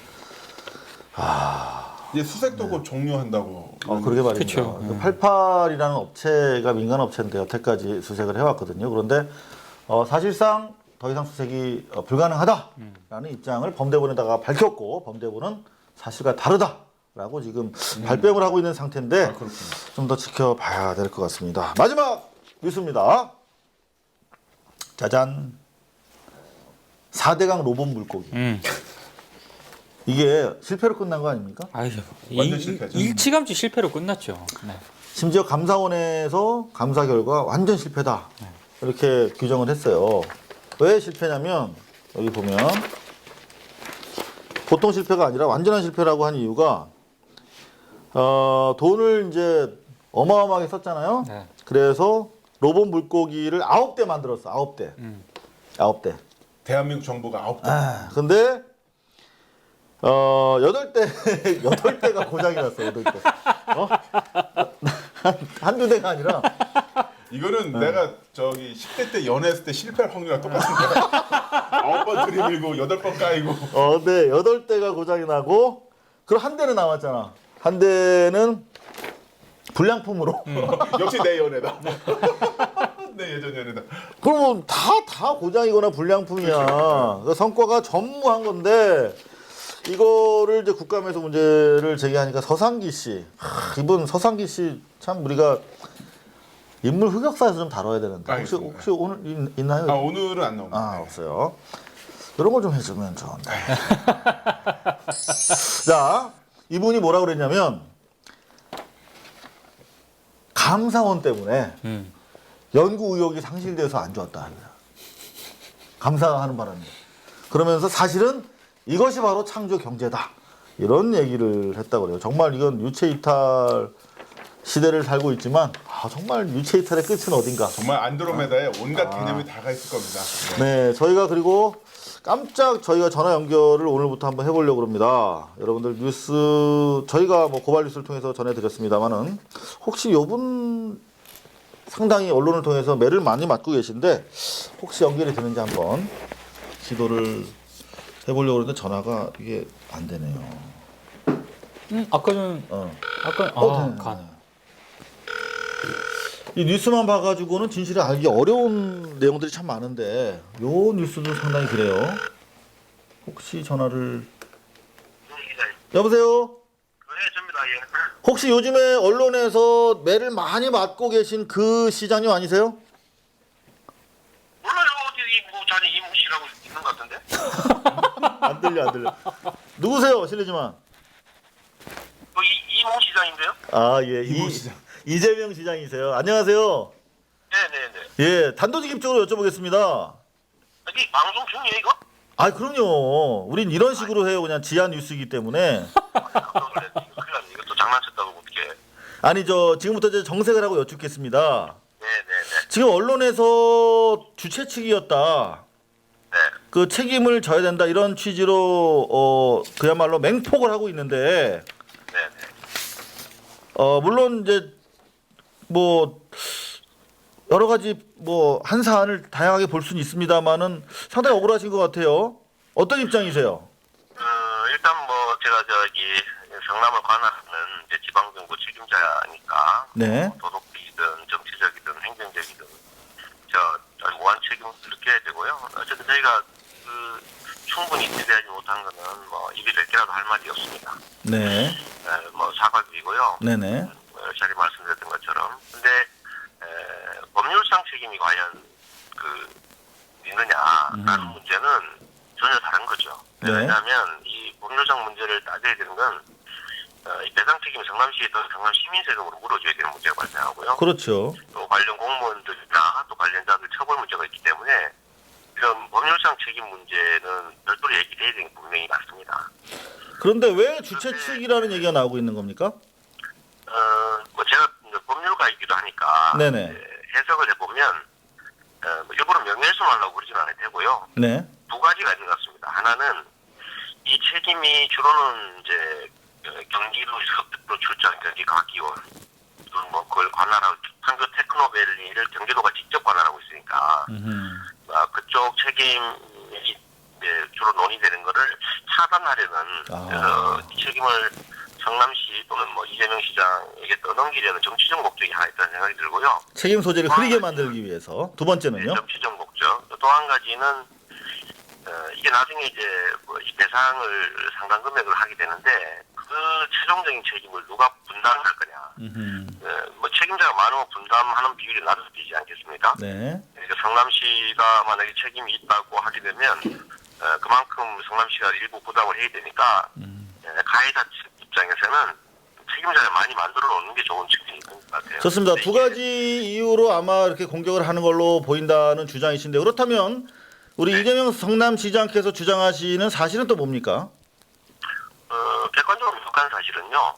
이제 수색도 곧 종료한다고. 그러게 말입니다. 그쵸. 88이라는 업체가 민간 업체인데 여태까지 수색을 해왔거든요. 그런데 사실상 더 이상 수색이 불가능하다라는 입장을 범대본에다가 밝혔고 범대본은 사실과 다르다라고 지금 발뺌을 하고 있는 상태인데 좀 더 지켜봐야 될 것 같습니다. 마지막 뉴스입니다. 짜잔. 4대강 로봇 물고기. 이게 실패로 끝난 거 아닙니까? 아유, 완전 실패죠. 일찌감치 실패로 끝났죠. 네. 심지어 감사원에서 감사 결과 완전 실패다. 이렇게 규정을 했어요. 왜 실패냐면 여기 보면 보통 실패가 아니라 완전한 실패라고 한 이유가 돈을 이제 어마어마하게 썼잖아요. 네. 그래서 로봇 물고기를 9대 만들었어. 9대. 9대. 대한민국 정부가 9대. 근데 8대가 고장이 났어. 8대. 한두 대가 아니라 이거는 내가 저기 10대 때 연애했을 때 실패할 확률이랑 똑같은데. 9번 들이밀고 8번 까이고. 네, 8대가 고장이 나고, 그리고 한 대는 남았잖아. 한 대는 불량품으로. 역시 내 연애다. 내 예전 연애다. 그러면 다 고장이거나 불량품이야. 그 성과가 전무한 건데, 이거를 이제 국감에서 문제를 제기하니까 서상기 씨. 이분 서상기 씨 참 우리가 인물 흑역사에서 좀 다뤄야 되는데 혹시 알겠습니다. 혹시 오늘 있나요? 오늘은 안 나옵니다. 아, 없어요. 이런 거 좀 해주면 좋은데. 자, 이분이 뭐라 그랬냐면 감사원 때문에 연구 의혹이 상실돼서 안 좋았다. 감사하는 바람에. 그러면서 사실은 이것이 바로 창조 경제다. 이런 얘기를 했다고 그래요. 정말 이건 유체 이탈 시대를 살고 있지만 정말 유체 이탈의 끝은 어딘가. 정말 안드로메다에 온갖 개념이 다 가 있을 겁니다. 네, 저희가 그리고 깜짝 저희가 전화 연결을 오늘부터 한번 해보려고 합니다. 여러분들 뉴스 저희가 뭐 고발 뉴스를 통해서 전해드렸습니다만은 혹시 요분 상당히 언론을 통해서 매를 많이 맞고 계신데 혹시 연결이 되는지 한번 시도를 해보려고 했는데 전화가 이게 안 되네요. 아까 전 아까 되네. 가네. 이 뉴스만 봐가지고는 진실을 알기 어려운 내용들이 참 많은데 요 뉴스도 상당히 그래요. 혹시 전화를 여보세요? 네, 접니다. 예. 혹시 요즘에 언론에서 매를 많이 맞고 계신 그 시장님 아니세요? 몰라요. 어디 뭐 자네 이모 씨라고 있는 것 같은데? 안 들려. 누구세요? 실례지만. 이모 시장인데요? 아, 예. 이재명 시장이세요. 안녕하세요. 네네네. 예, 단도직입적으로 여쭤보겠습니다. 이게 방송 중이에요 이거? 아, 그럼요. 우린 이런 식으로 해요. 그냥 지하 뉴스이기 때문에. 큰일 났네. 이거 또 장난쳤다고 어떻게? 아니, 지금부터 이제 정색을 하고 여쭙겠습니다. 네네네. 지금 언론에서 주최 측이었다. 네. 그 책임을 져야 된다. 이런 취지로 그야말로 맹폭을 하고 있는데 네네. 물론 이제 뭐 여러 가지 뭐 한 사안을 다양하게 볼 수는 있습니다만은 상당히 억울하신 것 같아요. 어떤 입장이세요? 일단 뭐 제가 성남을 관할하는 이제 지방정부 책임자니까 네. 도덕적이든 정치적이든 행정적이든 무한 책임을 느껴야 되고요. 어쨌든 저희가 충분히 지대하지 못한 거는 뭐 입이 될 개라도 할 말이 없습니다. 네. 뭐 사과드리고요. 네네. 전에 말씀드렸던 것처럼. 근데 법률상 책임이 과연 있느냐라는 문제는 전혀 다른 거죠. 네. 왜냐하면 이 법률상 문제를 따져야 되는 건 이 배상 책임이 성남시에 또는 성남 시민세금으로 물어줘야 되는 문제가 발생하고요. 그렇죠. 또 관련 공무원들이나 또 관련자들 처벌 문제가 있기 때문에 이런 법률상 책임 문제는 별도로 얘기해야 되는 게 분명히 맞습니다. 그런데 왜 주최 측이라는 얘기가 나오고 있는 겁니까? 뭐 제가 법률가이기도 하니까 네네. 해석을 해보면 일부러 명예훼손하려고 그러지는 않을 테고요. 네. 두 가지가 있는 것 같습니다. 하나는 이 책임이 주로는 이제 경기도에서 출장 경기과기원 뭐 그걸 관할하고 판교 테크노밸리를 경기도가 직접 관할하고 있으니까 그쪽 책임이 주로 논의되는 거를 차단하려는 이 책임을 성남시 또는 뭐 이재명 시장에게 떠넘기려는 정치적 목적이 하나 있다는 생각이 들고요. 책임 소재를 흐리게 만들기 위해서. 두 번째는요? 정치적 목적. 또 한 가지는 이게 나중에 이제 이 배상을 상당 금액을 하게 되는데 그 최종적인 책임을 누가 분담할 거냐. 뭐 책임자가 많으면 분담하는 비율이 낮아지지 않겠습니까? 네. 그러니까 성남시가 만약에 책임이 있다고 하게 되면 그만큼 성남시가 일부 부담을 해야 되니까 가해자 입장에서는 책임자를 많이 만들어 놓는 게 좋은 측면이 있는 것 같아요. 좋습니다. 두 가지 이유로 아마 이렇게 공격을 하는 걸로 보인다는 주장이신데 그렇다면 우리 이재명 성남시장께서 주장하시는 사실은 또 뭡니까? 객관적으로 부족한 사실은요.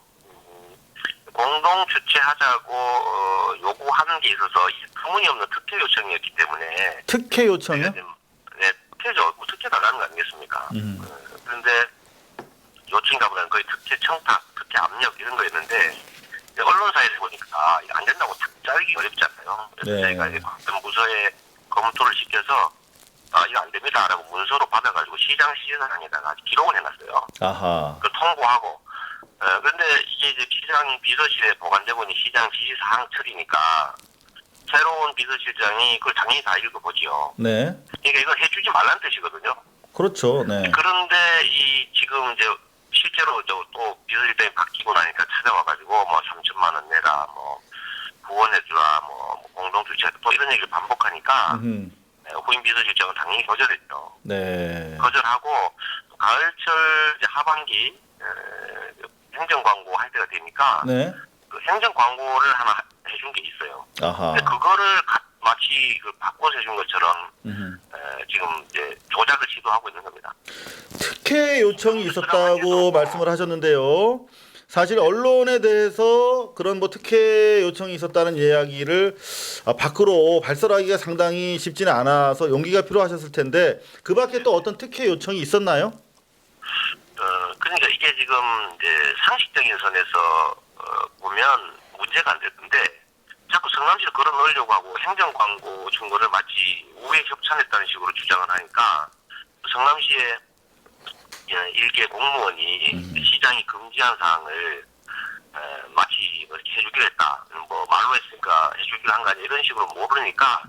공동 주최하자고 요구하는 게 있어서 터무니없는 특혜 요청이었기 때문에 특혜 요청이요? 네, 특혜죠. 뭐 특혜 달라는 거 아니겠습니까? 그런데 요청이다 보면 거의 특혜 청탁, 특혜 압력 이런 거였는데 언론사에서 보니까 안 된다고 짜기 어렵잖아요. 그래서 네. 저희가 이제 어떤 부서에 검토를 시켜서 이거 안 됩니다라고 문서로 받아가지고 시장 시즌상에다가 기록을 해놨어요. 아하. 그 통보하고. 그런데 이게 이제 시장 비서실에 보관되고 있는 시장 지시사항 처리니까 새로운 비서실장이 그걸 당연히 다 읽어보지요. 네. 그러니까 이걸 해주지 말라는 뜻이거든요. 그렇죠. 네. 그런데 지금 이제 실제로 또 비서실장이 바뀌고 나니까 찾아와가지고 뭐 3천만 원 내라 뭐 후원해주라, 뭐 공동 주최 또 이런 얘기를 반복하니까 후임 비서실장은 당연히 거절했죠. 네. 거절하고 가을철 이제 하반기 행정 광고 할 때가 되니까 네. 그 행정 광고를 하나 해준 게 있어요. 아하. 근데 그거를 마치 그 바꿔서 해준 것처럼 지금 이제 조작을 시도하고 있는 겁니다. 특혜 요청이 있었다고 말씀을 하셨는데요. 사실 언론에 대해서 그런 뭐 특혜 요청이 있었다는 이야기를 밖으로 발설하기가 상당히 쉽지는 않아서 용기가 필요하셨을 텐데 그 밖에 또 어떤 특혜 요청이 있었나요? 그러니까 이게 지금 이제 상식적인 선에서 보면 문제가 안 될 건데 자꾸 성남시를 걸어 넣으려고 하고 행정 광고 준 거를 마치 우회 협찬했다는 식으로 주장을 하니까 성남시의 일개 공무원이 시장이 금지한 사항을 마치 이렇게 해주기로 했다. 뭐 말로 했으니까 해주기로 한 거 아니야 이런 식으로 모르니까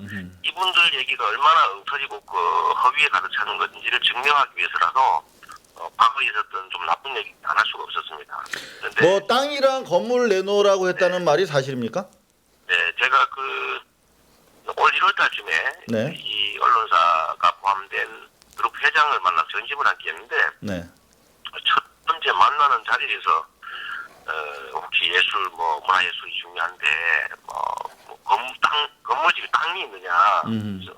이분들 얘기가 얼마나 엉터리고 그 허위에 가득 차는 건지를 증명하기 위해서라도 과거에 있었던 좀 나쁜 얘기 안 할 수가 없었습니다. 그런데 뭐 땅이랑 건물 내놓으라고 했다는 말이 사실입니까? 네, 제가 그 올 1월 달쯤에 네. 이 언론사가 포함된 그룹 회장을 만나서 전집을 한 게 있는데 네. 첫 번째 만나는 자리에서 혹시 예술 뭐 문화예술이 중요한데 건물집에 땅이 있느냐 그래서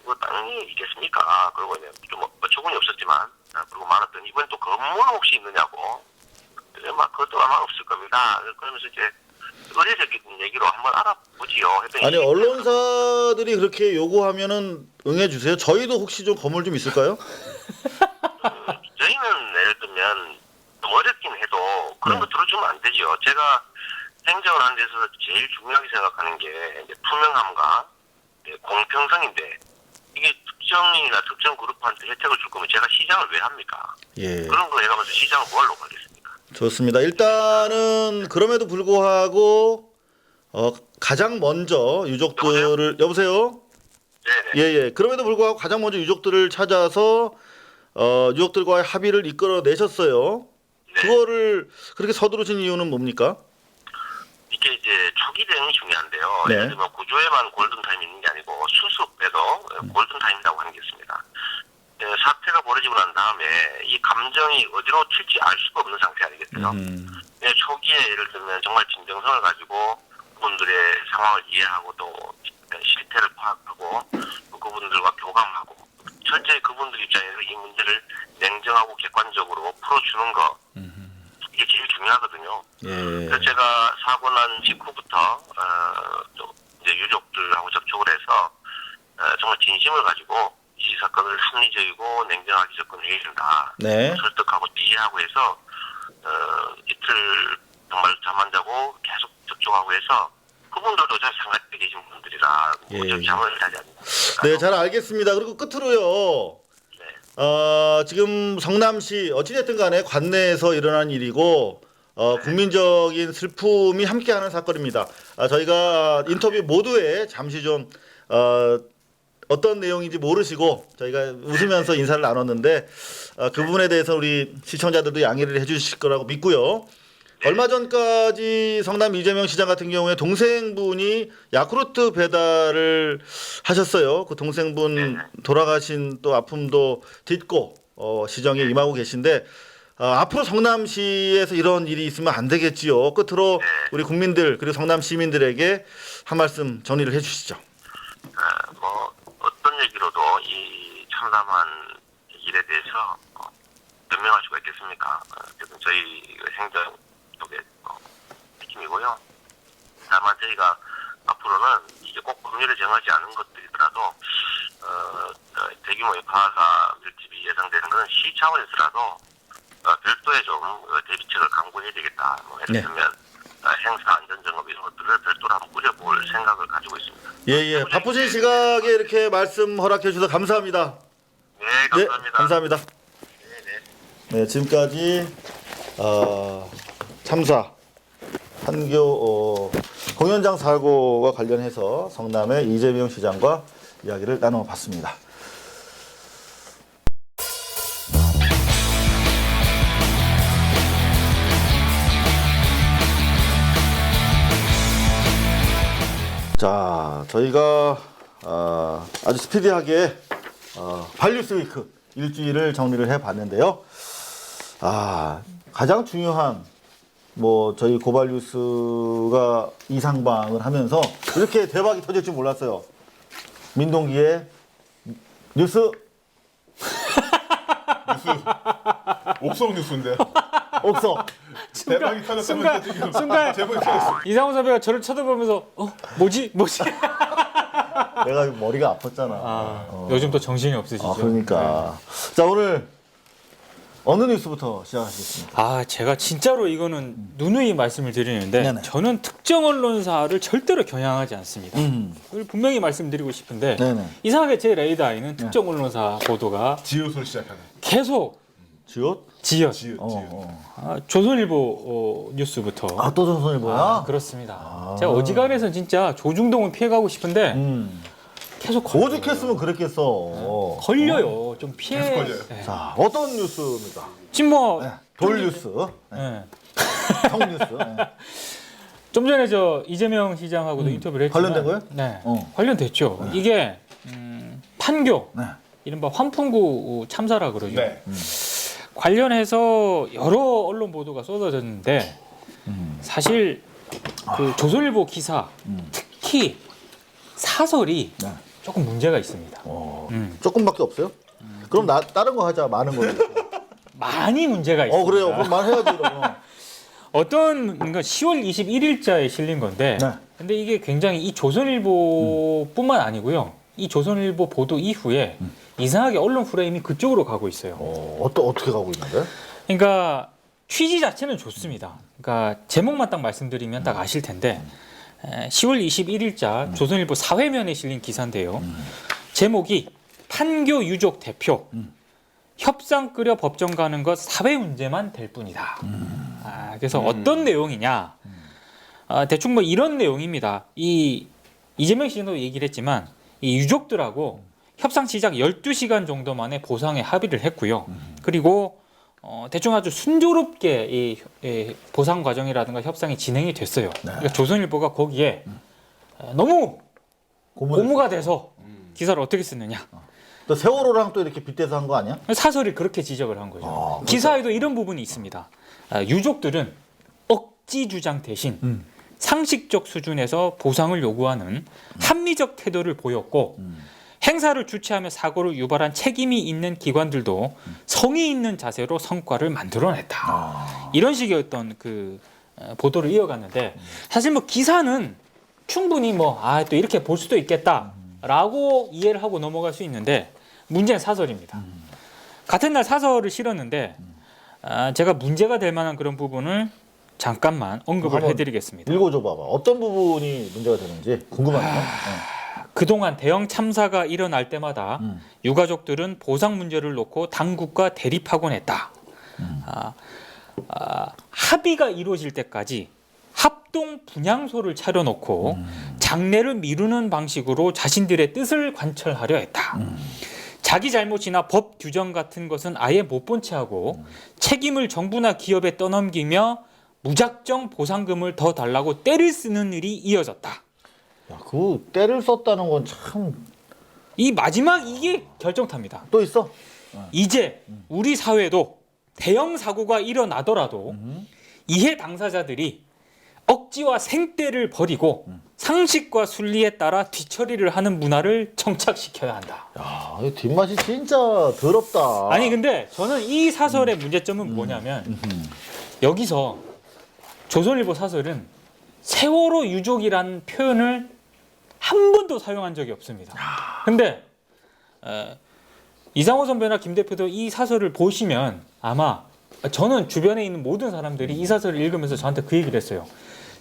뭐 땅이 있겠습니까? 그러고 그냥 좀 어처구니 없었지만 그리고 말았더니 이번에 또 건물 혹시 있느냐고 그래서 막 그것도 아마 없을 겁니다. 그러면서 이제 의례적인 얘기로 한번 알아보지요. 했더니 아니 언론사들이 그렇게 요구하면은 응해주세요. 저희도 혹시 좀 건물 좀 있을까요? 저희는 예를 들면 좀 어렵긴 해도 그런 거 들어주면 안 되죠. 제가 행정을 하는 데서 제일 중요하게 생각하는 게 이제 투명함과 공평성인데 이게 특정인이나 특정 그룹한테 혜택을 줄 거면 제가 시장을 왜 합니까? 예. 그런 거 해가면서 시장을 뭐 하려고 하겠습니까? 좋습니다. 일단은 그럼에도 불구하고 가장 먼저 유족들을 여보세요? 네네. 예. 그럼에도 불구하고 가장 먼저 유족들을 찾아서 유족들과의 합의를 이끌어 내셨어요. 네. 그거를 그렇게 서두르신 이유는 뭡니까? 이게 이제 초기 대응이 중요한데요. 네. 예를 들면 구조에만 골든타임이 있는 게 아니고 수습에도 골든타임이라고 하는 게 있습니다. 사태가 벌어지고 난 다음에 이 감정이 어디로 튈지 알 수가 없는 상태 아니겠어요? 초기에 예를 들면 정말 진정성을 가지고 그분들의 상황을 이해하고 또 실태를 파악하고 또 그분들과 교감하고 철저히 그분들 입장에서 이 문제를 냉정하고 객관적으로 풀어주는 거 이게 제일 중요하거든요. 예. 그래서 제가 사고 난 직후부터 또 이제 유족들하고 접촉을 해서 정말 진심을 가지고 이 사건을 합리적이고 냉정하게 접근해야 된다. 네. 설득하고 이해하고 해서 이틀 정말 잠 안 자고 계속 접촉하고 해서 그분들도 잘 상가집에 계신 분들이라 예. 잠을 자지 않는다. 네, 잘 알겠습니다. 그리고 끝으로요. 지금 성남시 어찌됐든 간에 관내에서 일어난 일이고 국민적인 슬픔이 함께하는 사건입니다. 저희가 인터뷰 모두에 잠시 좀 어떤 내용인지 모르시고 저희가 웃으면서 인사를 나눴는데 그 부분에 대해서 우리 시청자들도 양해를 해주실 거라고 믿고요. 얼마 전까지 성남 이재명 시장 같은 경우에 동생분이 야쿠르트 배달을 하셨어요. 그 동생분 돌아가신 또 아픔도 딛고 시정에 임하고 계신데 앞으로 성남시에서 이런 일이 있으면 안 되겠지요. 끝으로 우리 국민들 그리고 성남 시민들에게 한 말씀 전의를 해주시죠. 뭐 어떤 얘기로도 이 참담한 일에 대해서 변명할 수가 있겠습니까? 지금 저희 행정 쪽의 책임이고요. 다만 저희가 앞으로는 이제 꼭 법률에 정하지 않은 것들이더라도 대규모의 과사 밀집이 예상되는 것은 시 차원에서라도 별도의 좀 대비책을 강구해야 되겠다. 뭐 예를 들면 행사 안전점검 이런 것들을 별도로 한번 꾸려볼 생각을 가지고 있습니다. 예. 바쁘신 시각에 이렇게 말씀 허락해 주셔서 감사합니다. 네, 감사합니다. 네, 감사합니다. 네, 지금까지 참사 판교 공연장 사고와 관련해서 성남의 이재명 시장과 이야기를 나눠봤습니다. 자, 저희가 아주 스피디하게 발뉴스 위크 일주일을 정리를 해봤는데요. 가장 중요한 저희 고발뉴스가 이상방을 하면서 이렇게 대박이 터질 줄 몰랐어요. 민동기의 뉴스 옥성 뉴스인데요. 옥석. 대박이 터졌다면 순간 제목이 터졌어. 이상호 선배가 저를 쳐다보면서 뭐지? 내가 머리가 아팠잖아. 요즘 또 정신이 없으시죠? 그러니까. 자, 오늘 어느 뉴스부터 시작하시겠습니까? 제가 진짜로 이거는 누누이 말씀을 드리는데 네네. 저는 특정 언론사를 절대로 겨냥하지 않습니다. 그걸 분명히 말씀드리고 싶은데 네네. 이상하게 제 레이더에는 특정 언론사 보도가 지읒으로 시작하는. 계속 지읒? 지읒. 지읒. 조선일보 뉴스부터. 또 조선일보야? 그렇습니다. 제가 어지간해서 진짜 조중동은 피해가고 싶은데 계속 오죽했으면 그랬겠어. 걸려요. 좀 피해. 계속 걸려요. 네. 자, 어떤 뉴스입니까? 지금 돌뉴스, 네. 성뉴스. 좀 전에 저 이재명 시장하고도 인터뷰를 했지만 관련된 거예요? 네, 어. 관련됐죠. 이게 판교, 네. 이른바 환풍구 참사라 그러죠. 네. 관련해서 여러 언론 보도가 쏟아졌는데 사실 그 조선일보 기사, 특히 사설이 네. 조금 문제가 있습니다. 조금밖에 없어요? 그럼 다른 거 하자. 많은 거. 많이 문제가 있습니다. 그래요. 그럼 말해야지. 그럼. 그러니까 10월 21일자에 실린 건데, 네. 근데 이게 굉장히 이 조선일보뿐만 아니고요. 이 조선일보 보도 이후에 이상하게 언론 프레임이 그쪽으로 가고 있어요. 어떻게 가고 있는데? 그러니까 취지 자체는 좋습니다. 그러니까 제목만 딱 말씀드리면 딱 아실 텐데 10월 21일자 조선일보 사회면에 실린 기사인데요. 제목이 판교 유족 대표 협상 끓여 법정 가는 것 사회 문제만 될 뿐이다. 그래서 어떤 내용이냐? 대충 이런 내용입니다. 이재명 씨도 얘기를 했지만 이 유족들하고 협상 시작 12시간 정도 만에 보상에 합의를 했고요. 그리고 대충 아주 순조롭게 이 보상 과정이라든가 협상이 진행이 됐어요. 그러니까 조선일보가 거기에 너무 고무가 돼서 기사를 어떻게 쓰느냐. 또 세월호랑 또 이렇게 빗대서 한 거 아니야? 사설이 그렇게 지적을 한 거죠. 기사에도 이런 부분이 있습니다. 유족들은 억지 주장 대신 상식적 수준에서 보상을 요구하는 합리적 태도를 보였고 행사를 주최하며 사고를 유발한 책임이 있는 기관들도 성의 있는 자세로 성과를 만들어냈다. 이런 식의 어떤 그 보도를 이어갔는데 사실 기사는 충분히 또 이렇게 볼 수도 있겠다라고 이해를 하고 넘어갈 수 있는데 문제는 사설입니다. 같은 날 사설을 실었는데 제가 문제가 될 만한 그런 부분을 잠깐만 언급을 해드리겠습니다. 읽어줘 봐봐. 어떤 부분이 문제가 되는지 궁금하네요. 그동안 대형 참사가 일어날 때마다 유가족들은 보상 문제를 놓고 당국과 대립하곤 했다. 합의가 이루어질 때까지 합동 분향소를 차려놓고 장례를 미루는 방식으로 자신들의 뜻을 관철하려 했다. 자기 잘못이나 법 규정 같은 것은 아예 못 본 채 하고 책임을 정부나 기업에 떠넘기며 무작정 보상금을 더 달라고 떼를 쓰는 일이 이어졌다. 그 때를 썼다는 건 참. 이 마지막 이게 결정타입니다. 또 있어? 이제 우리 사회도 대형 사고가 일어나더라도 이해 당사자들이 억지와 생떼를 버리고 상식과 순리에 따라 뒤처리를 하는 문화를 정착시켜야 한다. 야, 이 뒷맛이 진짜 더럽다. 아니 근데 저는 이 사설의 문제점은 뭐냐면 여기서 조선일보 사설은 세월호 유족이라는 표현을 한 번도 사용한 적이 없습니다. 근데 이상호 선배나 김 대표도 이 사설을 보시면 아마 저는 주변에 있는 모든 사람들이 이 사설을 읽으면서 저한테 그 얘기를 했어요.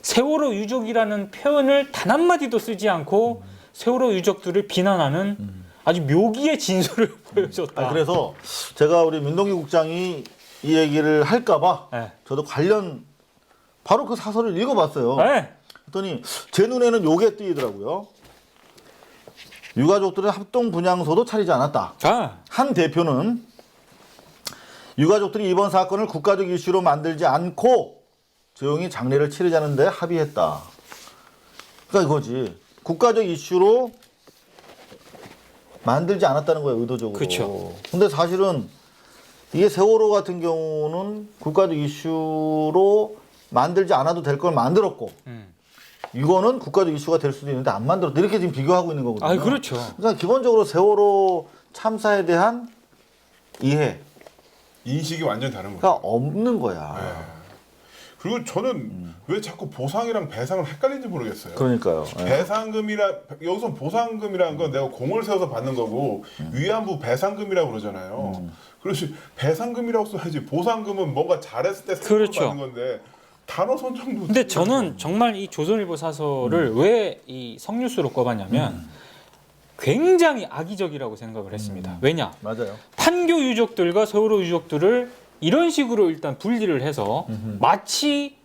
세월호 유족이라는 표현을 단 한마디도 쓰지 않고 세월호 유족들을 비난하는 아주 묘기의 진술을 보여줬다. 그래서 제가 우리 민동기 국장이 이 얘기를 할까봐 네. 저도 관련 바로 그 사설을 읽어봤어요. 네. 그랬더니 제 눈에는 요게 띄더라고요. 유가족들은 합동 분향소도 차리지 않았다. 한 대표는 유가족들이 이번 사건을 국가적 이슈로 만들지 않고 조용히 장례를 치르자는데 합의했다. 그러니까 이거지. 국가적 이슈로 만들지 않았다는 거예요, 의도적으로. 그쵸. 근데 사실은 이게 세월호 같은 경우는 국가적 이슈로 만들지 않아도 될 걸 만들었고 이거는 국가적 이슈가 될 수도 있는데 안 만들었다. 이렇게 지금 비교하고 있는 거거든요. 아, 그렇죠. 그러니까 기본적으로 세월호 참사에 대한 이해 인식이 완전 다른 거죠. 가 없는 거야. 그리고 저는 왜 자꾸 보상이랑 배상을 헷갈리는지 모르겠어요. 그러니까요. 예. 여기서 보상금이라는 건 내가 공을 세워서 받는 거고 위안부 배상금이라고 그러잖아요. 그래서 배상금이라고 써야지 보상금은 뭔가 잘했을 때 상금을 그렇죠. 받는 건데 단어 선정도. 근데 저는 정말 이 조선일보 사설을 왜 이 성뉴스로 꼽았냐면 굉장히 악의적이라고 생각을 했습니다. 왜냐? 맞아요. 판교 유족들과 세월호 유족들을 이런 식으로 일단 분리를 해서 마치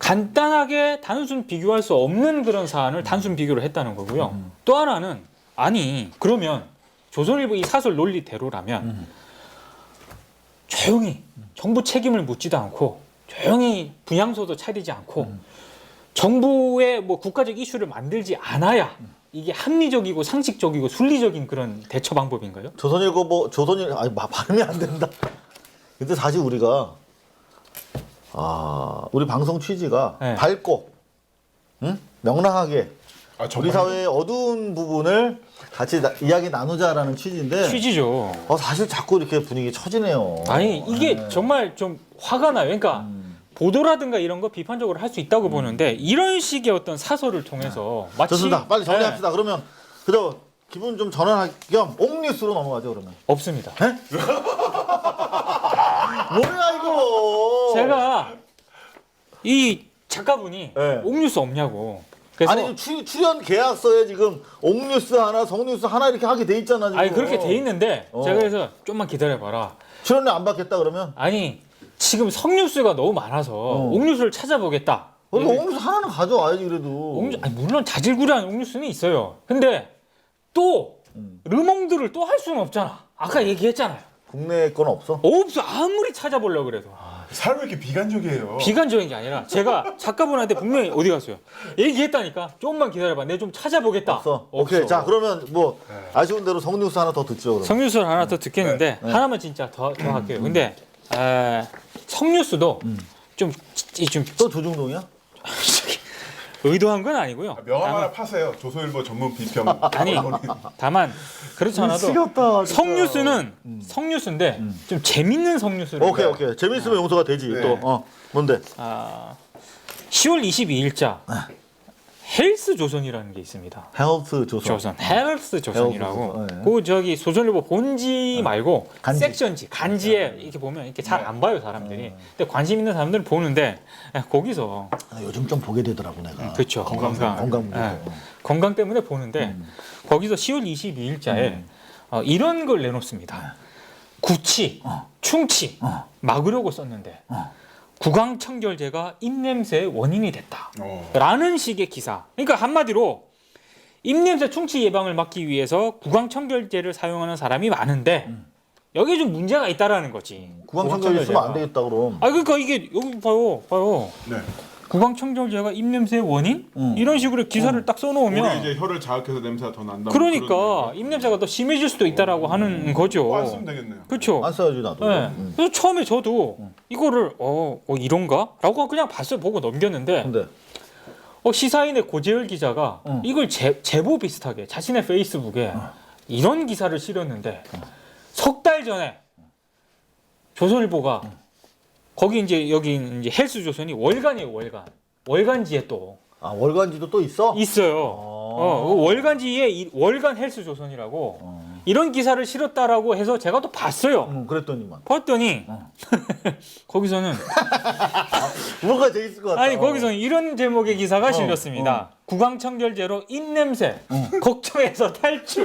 간단하게 단순 비교할 수 없는 그런 사안을 단순 비교를 했다는 거고요. 또 하나는 아니 그러면 조선일보 이 사설 논리대로라면 조용히 정부 책임을 묻지도 않고 조용히 분향소도 차리지 않고 정부의 뭐 국가적 이슈를 만들지 않아야 이게 합리적이고 상식적이고 순리적인 그런 대처 방법인가요? 아니 발음이 안 된다. 근데 사실 우리가 우리 방송 취지가 네. 밝고 명랑하게 우리 정말 사회의 어두운 부분을 같이 이야기 나누자라는 취지인데 취지죠. 사실 자꾸 이렇게 분위기 처지네요. 아니 이게 정말 좀 화가 나요. 그러니까 보도라든가 이런 거 비판적으로 할 수 있다고 보는데 이런 식의 어떤 사설을 통해서 마치 좋습니다. 빨리 정리합시다. 그러면 그저 기분 좀 전환할 겸 옥뉴스로 넘어가죠. 그러면. 없습니다. 뭐야 이거? 제가 이 작가분이 네. 옥뉴스 없냐고. 그래서 아니 출연 계약서에 지금 옥뉴스 하나, 성뉴스 하나 이렇게 하게 돼 있잖아 지금. 아니 그렇게 돼 있는데 제가 그래서 좀만 기다려봐라. 출연료 안 받겠다 그러면? 아니 지금 성뉴스가 너무 많아서 옥뉴스를 찾아보겠다. 그럼 옥뉴스 하나는 가져와야지 그래도. 아니, 물론 자질구레한 옥뉴스는 있어요. 근데 또 르몽드를 또 할 수는 없잖아. 아까 얘기했잖아요. 국내 건 없어? 없어. 아무리 찾아보려고 그래도. 사람이 왜 이렇게 비관적이에요? 비관적인 게 아니라 제가 작가분한테 분명히 어디 갔어요. 얘기했다니까. 조금만 기다려봐. 내가 좀 찾아보겠다. 없어. 오케이. 자 그러면 뭐 아쉬운 대로 성뉴스 하나 더 듣죠. 그럼. 성뉴스를 하나 더 듣겠는데 하나만 진짜 더 할게요. 근데 성뉴스도 좀 또 조중동이야? 의도한 건 아니고요. 명함 하나 파세요. 조선일보 전문 비평. 아니 다만 그렇지 않아도 미치겠다, 진짜. 성뉴스는 성뉴스인데 좀 재밌는 성뉴스를 오케이. 재밌으면 용서가 되지. 네. 또 뭔데? 10월 22일자 헬스 조선이라는 게 있습니다. 헬스 조선. 헬스 조선이라고. 조선, 네. 그 저기 조선일보 본지 말고 간지. 섹션지 간지에 이렇게 보면 이렇게 잘 안 봐요 사람들이. 근데 관심 있는 사람들은 보는데 거기서 요즘 좀 보게 되더라고 내가. 그렇죠. 건강 문제. 건강 때문에 보는데 거기서 10월 22일자에 이런 걸 내놓습니다. 구치, 충치 막으려고 썼는데 구강청결제가 입냄새의 원인이 됐다. 라는 식의 기사. 그러니까 한마디로 입냄새 충치 예방을 막기 위해서 구강청결제를 사용하는 사람이 많은데 여기에 좀 문제가 있다라는 거지. 구강청결제 쓰면 안 되겠다 그럼. 그러니까 이게 여기 봐요. 네. 구강청결제가 입냄새의 원인? 이런 식으로 기사를 딱 써놓으면 이제 혀를 자극해서 냄새가 더 난다. 그러니까 입냄새가 더 심해질 수도 있다라고 하는 거죠. 안 쓰면 되겠네요. 그렇죠. 안 써야지 나도. 네. 그래서 처음에 저도 이거를 이런가?라고 그냥 봤어요. 보고 넘겼는데 근데 시사인의 고재열 기자가 이걸 제보 비슷하게 자신의 페이스북에 이런 기사를 실었는데 석 달 전에 조선일보가 거기 이제 여기 이제 헬스조선이 월간이에요. 월간지에 또 월간지도 또 있어? 있어요. 그 월간지에 월간 헬스조선이라고 이런 기사를 실었다라고 해서 제가 또 봤어요. 그랬더니만. 봤더니 거기서는 뭔가 돼 있을 것 같다. 아니 거기서는 이런 제목의 기사가 실렸습니다. 구강청결제로 입냄새 걱정해서 탈출.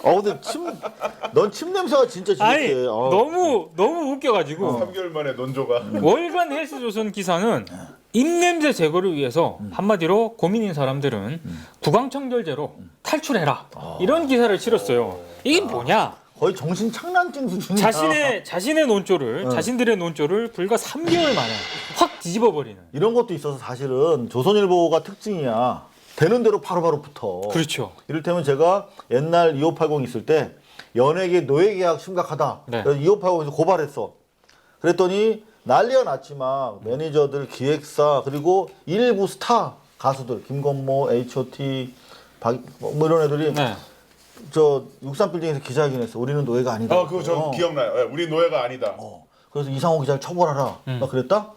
근데 넌 침 냄새가 진짜 아니 지독해. 너무 웃겨가지고 3개월 만에 논조가. 월간 헬스조선 기사는 입냄새 제거를 위해서 한마디로 고민인 사람들은 구강청결제로 탈출해라 이런 기사를 실었어요. 이게 뭐냐? 거의 정신 착란증 수준이야. 자신의 논조를 자신들의 논조를 불과 3개월 만에 확 뒤집어 버리는. 이런 것도 있어서 사실은 조선일보가 특징이야. 되는 대로 바로바로 붙어. 그렇죠. 이를테면 제가 옛날 2580 있을 때 연예계 노예 계약 심각하다. 네. 그래서 2580에서 고발했어. 그랬더니 난리가 났지만 매니저들, 기획사 그리고 일부 스타 가수들 김건모, H.O.T, 뭐 이런 애들이 네. 저 63빌딩에서 기자회견했어. 우리는 노예가 아니다. 그거 저 기억나요. 예, 우리 노예가 아니다. 그래서 이상호 기자를 처벌하라. 막 그랬다.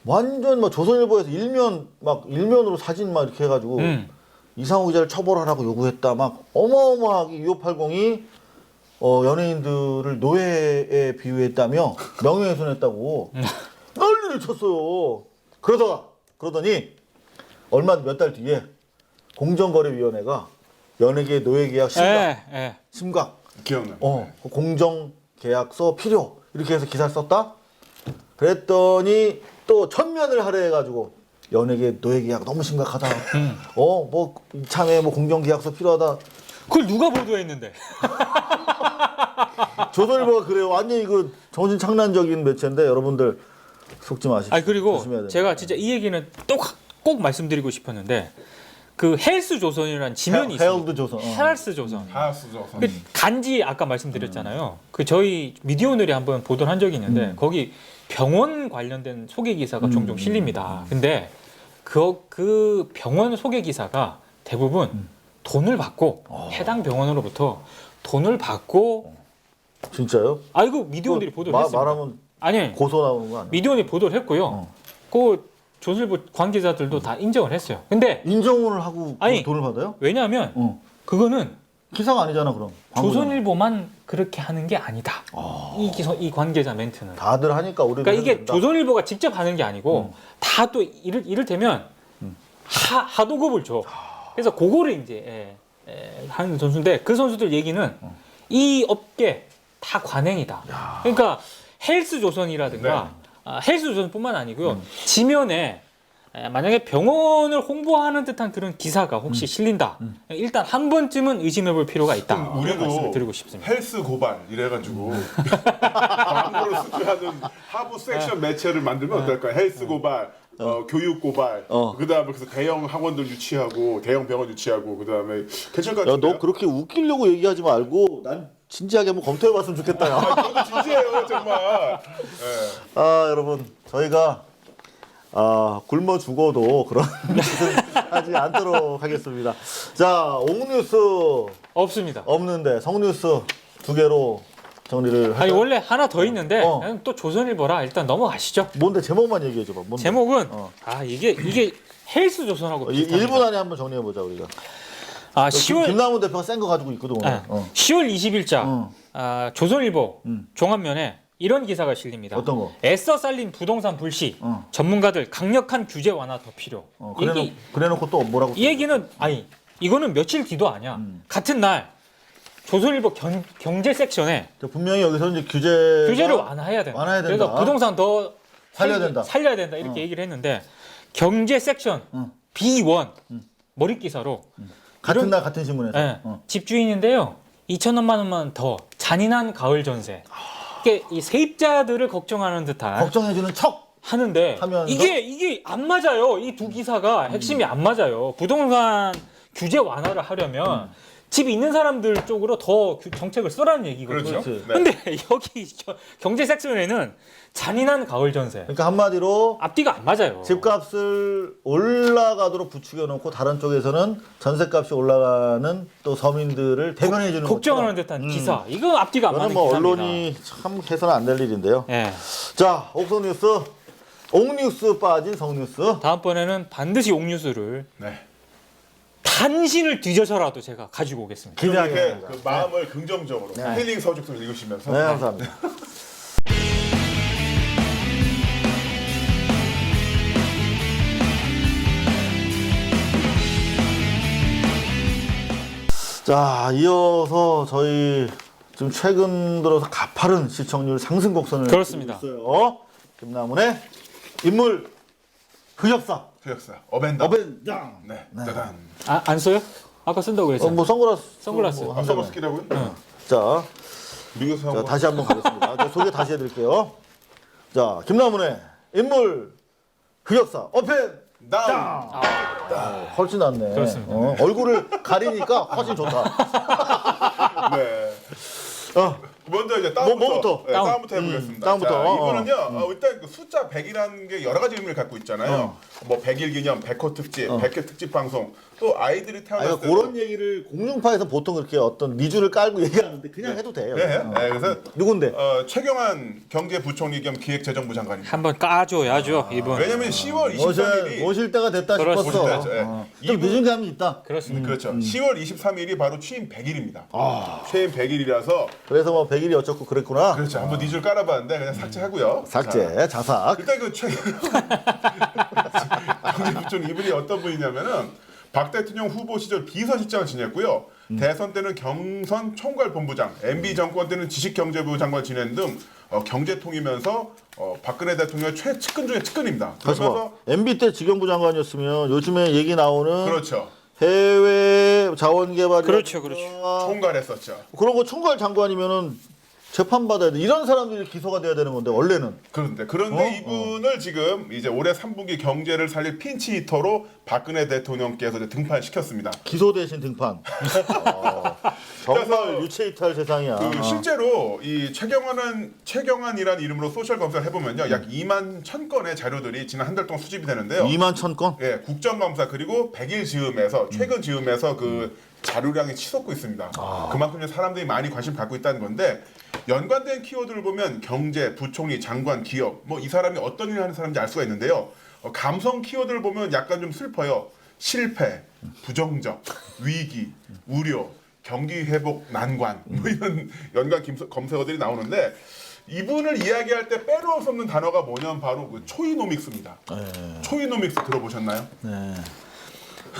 완전 막 조선일보에서 일면으로 사진 막 이렇게 해가지고 이상호 기자를 처벌하라고 요구했다. 막 어마어마하게 2580이 연예인들을 노예에 비유했다며 명예훼손했다고 난리를 쳤어요. 그러더니 얼마 몇 달 뒤에 공정거래위원회가 연예계 노예 계약 심각. 기억나요. 그 공정계약서 필요 이렇게 해서 기사를 썼다. 그랬더니 또 전면을 할애해가지고 연예계 노예 계약 너무 심각하다. 뭐 이참에 뭐 공정계약서 필요하다. 그걸 누가 보도했는데? 조선일보가 그래요. 완전히 그 정신착란적인 매체인데 여러분들 속지 마십시오. 그리고 조심해야 됩니다. 제가 진짜 이 얘기는 또 꼭 말씀드리고 싶었는데 그 헬스 조선이라는 지면이 있어요. 헤럴드 조선. 헬스 조선. 하수죠. 그 간지 아까 말씀드렸잖아요. 그 저희 미디어오늘이 한번 보도를 한 적이 있는데 거기 병원 관련된 소개 기사가 종종 실립니다. 근데 그 병원 소개 기사가 대부분 돈을 받고 해당 병원으로부터 돈을 받고 진짜요? 이거 미디어오늘이 보도를 했습니다. 말하면 아니 고소 나오는 거 아니야? 미디어오늘이 보도를 했고요. 그 조선일보 관계자들도 다 인정을 했어요. 근데 인정을 하고 아니, 돈을 받아요? 왜냐하면 그거는 기사가 아니잖아 그럼. 광고잖아. 조선일보만 그렇게 하는 게 아니다. 이 관계자 멘트는. 다들 하니까 우리도 그러니까 이게 된다. 조선일보가 직접 하는 게 아니고 다 또 이를테면 하도급을 줘. 그래서 그거를 이제 하는 선수인데 그 선수들 얘기는 이 업계 다 관행이다. 그러니까 헬스조선이라든가 헬스조선뿐만 아니고요. 지면에 만약에 병원을 홍보하는 듯한 그런 기사가 혹시 실린다. 일단 한 번쯤은 의심해볼 필요가 있다. 이런 말씀을 우리도 드리고 싶습니다. 헬스 고발 이래가지고 광고를 수주하는 하부 섹션 매체를 만들면 어떨까? 헬스 고발, 교육 고발, 그다음에 그래서 대형 학원들 유치하고 대형 병원 유치하고 그다음에 괜찮을 것 야, 같은데요? 너 그렇게 웃기려고 얘기하지 말고 난 진지하게 한번 검토해봤으면 좋겠다. 야. 저도 진지해요 정말. 여러분 저희가 굶어 죽어도 그런 짓은 하지 않도록 하겠습니다. 자, 옥뉴스 없습니다. 없는데 성뉴스 2개로 정리를 할까요? 원래 하나 더 있는데 그냥 또 조선일보라 일단 넘어가시죠. 뭔데 제목만 얘기해줘봐. 뭔데? 제목은 이게 헬스조선하고 비슷합니다. 1분 안에 한번 정리해보자 우리가. 10월 김남훈 대표가 센 거 가지고 있거든 오늘. 10월 20일자 조선일보 종합면에 이런 기사가 실립니다. 어떤 거? 애써 쌓린 부동산 불씨, 전문가들 강력한 규제 완화 더 필요. 그래놓고 또 뭐라고? 이 얘기는 이거는 며칠 뒤도 아니야. 같은 날 조선일보 경제 섹션에 분명히 여기서 이제 규제를 완화해야 된다. 완화해야 된다. 그래서 부동산 더 살려야 된다. 이렇게 얘기를 했는데 경제 섹션 B1 머릿 기사로 같은 날 같은 신문에서 집주인인데요 2천만 원만 더 잔인한 가을 전세. 이게 이 세입자들을 걱정하는 듯한 걱정해주는 척 하는데 하면서? 이게 안 맞아요. 이 두 기사가 핵심이 안 맞아요. 부동산 규제 완화를 하려면 집이 있는 사람들 쪽으로 더 정책을 써라는 얘기거든요. 그렇죠. 근데 여기 경제 섹션에는 잔인한 가을 전세. 그러니까 한마디로 앞뒤가 안 맞아요. 집값을 올라가도록 부추겨 놓고 다른 쪽에서는 전세값이 올라가는 또 서민들을 대변해 주는 걱정하는 듯한 기사. 이거 앞뒤가 안 맞는 이거는 뭐 기사입니다. 언론이 참 해서는 안 될 일인데요. 예. 자, 옥성뉴스, 옥뉴스 빠진 성뉴스. 다음번에는 반드시 옥뉴스를 네. 단신을 뒤져서라도 제가 가지고 오겠습니다. 이렇게 기대하겠습니다. 그 마음을 긍정적으로 힐링 서적 좀 읽으시면서 네, 감사합니다. 자, 이어서 저희 지금 최근 들어서 가파른 시청률 상승 곡선을 그렇습니다. 보고 있어요. 김남훈의 인물 흑역사. 흑역사 어벤더. 어벤장. 네. 짜잔. 안 써요? 아까 쓴다고 그랬어요. 뭐 선글라스. 선글라스. 뭐 앞서고 스키라고요? 자, 미국에서 자, 다시 한번 가겠습니다. 자, 소개 다시 해드릴게요. 자, 김남훈의 인물 흑역사 어펜 다운. 훨씬 낫네. 그렇습니다. 얼굴을 가리니까 훨씬 좋다. 네. 어. 먼저 이제 다운부터, 뭐부터? 네, 다운부터 해보겠습니다. 다운부터. 자, 이분은요 일단 그 숫자 100이라는 게 여러 가지 의미를 갖고 있잖아요. 뭐 100일 기념, 100호 특집, 100회 특집 방송, 또 아이들이 태어났을 때 그런 얘기를 공중파에서 보통 그렇게 어떤 미주를 깔고 얘기하는데 그냥 해도 돼요. 네, 네, 그래서 누군데? 최경환 경제부총리 겸 기획재정부 장관입니다. 한번 까줘야죠 이분. 왜냐면 10월 23일이 모실 때가 됐다 그렇습니다. 싶었어. 모실 때죠, 예. 좀 늦은 감이 있다. 그렇습니다. 그렇죠. 10월 23일이 바로 취임 100일입니다. 취임 100일이라서 그래서 뭐 100일이 어쩌고 그랬구나. 그렇죠. 한번 니줄 깔아봤는데 그냥 삭제하고요. 삭제, 자, 자삭. 일단 그 경제부총리 이분이 어떤 분이냐면은 박 대통령 후보 시절 비서실장을 지냈고요. 대선 때는 경선 총괄본부장, MB 정권 때는 지식경제부 장관 지낸 등 경제통이면서 박근혜 대통령의 최측근 중에 측근입니다. 그래서 그러면서 뭐 MB 때 지경부 장관이었으면 요즘에 얘기 나오는 그렇죠. 해외 자원개발 그렇죠. 총괄했었죠. 그런 거 총괄 장관이면은 재판 받아야 돼. 이런 사람들이 기소가 돼야 되는 건데 원래는. 그런데 이분을 지금 이제 올해 3분기 경제를 살릴 핀치 히터로 박근혜 대통령께서 이제 등판시켰습니다. 기소 대신 등판. 정말 유체이탈 세상이야. 그 실제로 이 최경환이라는 이름으로 소셜 검사를 해보면요, 약 2만 1,000건의 자료들이 지난 한 달 동안 수집이 되는데요. 2만 1,000건? 예, 국정감사 그리고 100일 즈음에서 최근 즈음에서 그 자료량이 치솟고 있습니다. 그만큼 이제 사람들이 많이 관심 갖고 있다는 건데 연관된 키워드를 보면 경제, 부총리, 장관, 기업 뭐 이 사람이 어떤 일을 하는 사람인지 알 수가 있는데요. 감성 키워드를 보면 약간 좀 슬퍼요. 실패, 부정적, 위기, 우려, 경기 회복 난관 뭐 이런 연관 검색어들이 나오는데 이분을 이야기할 때 빼놓을 수 없는 단어가 뭐냐면 바로 그 초이노믹스입니다. 초이노믹스 들어보셨나요? 네.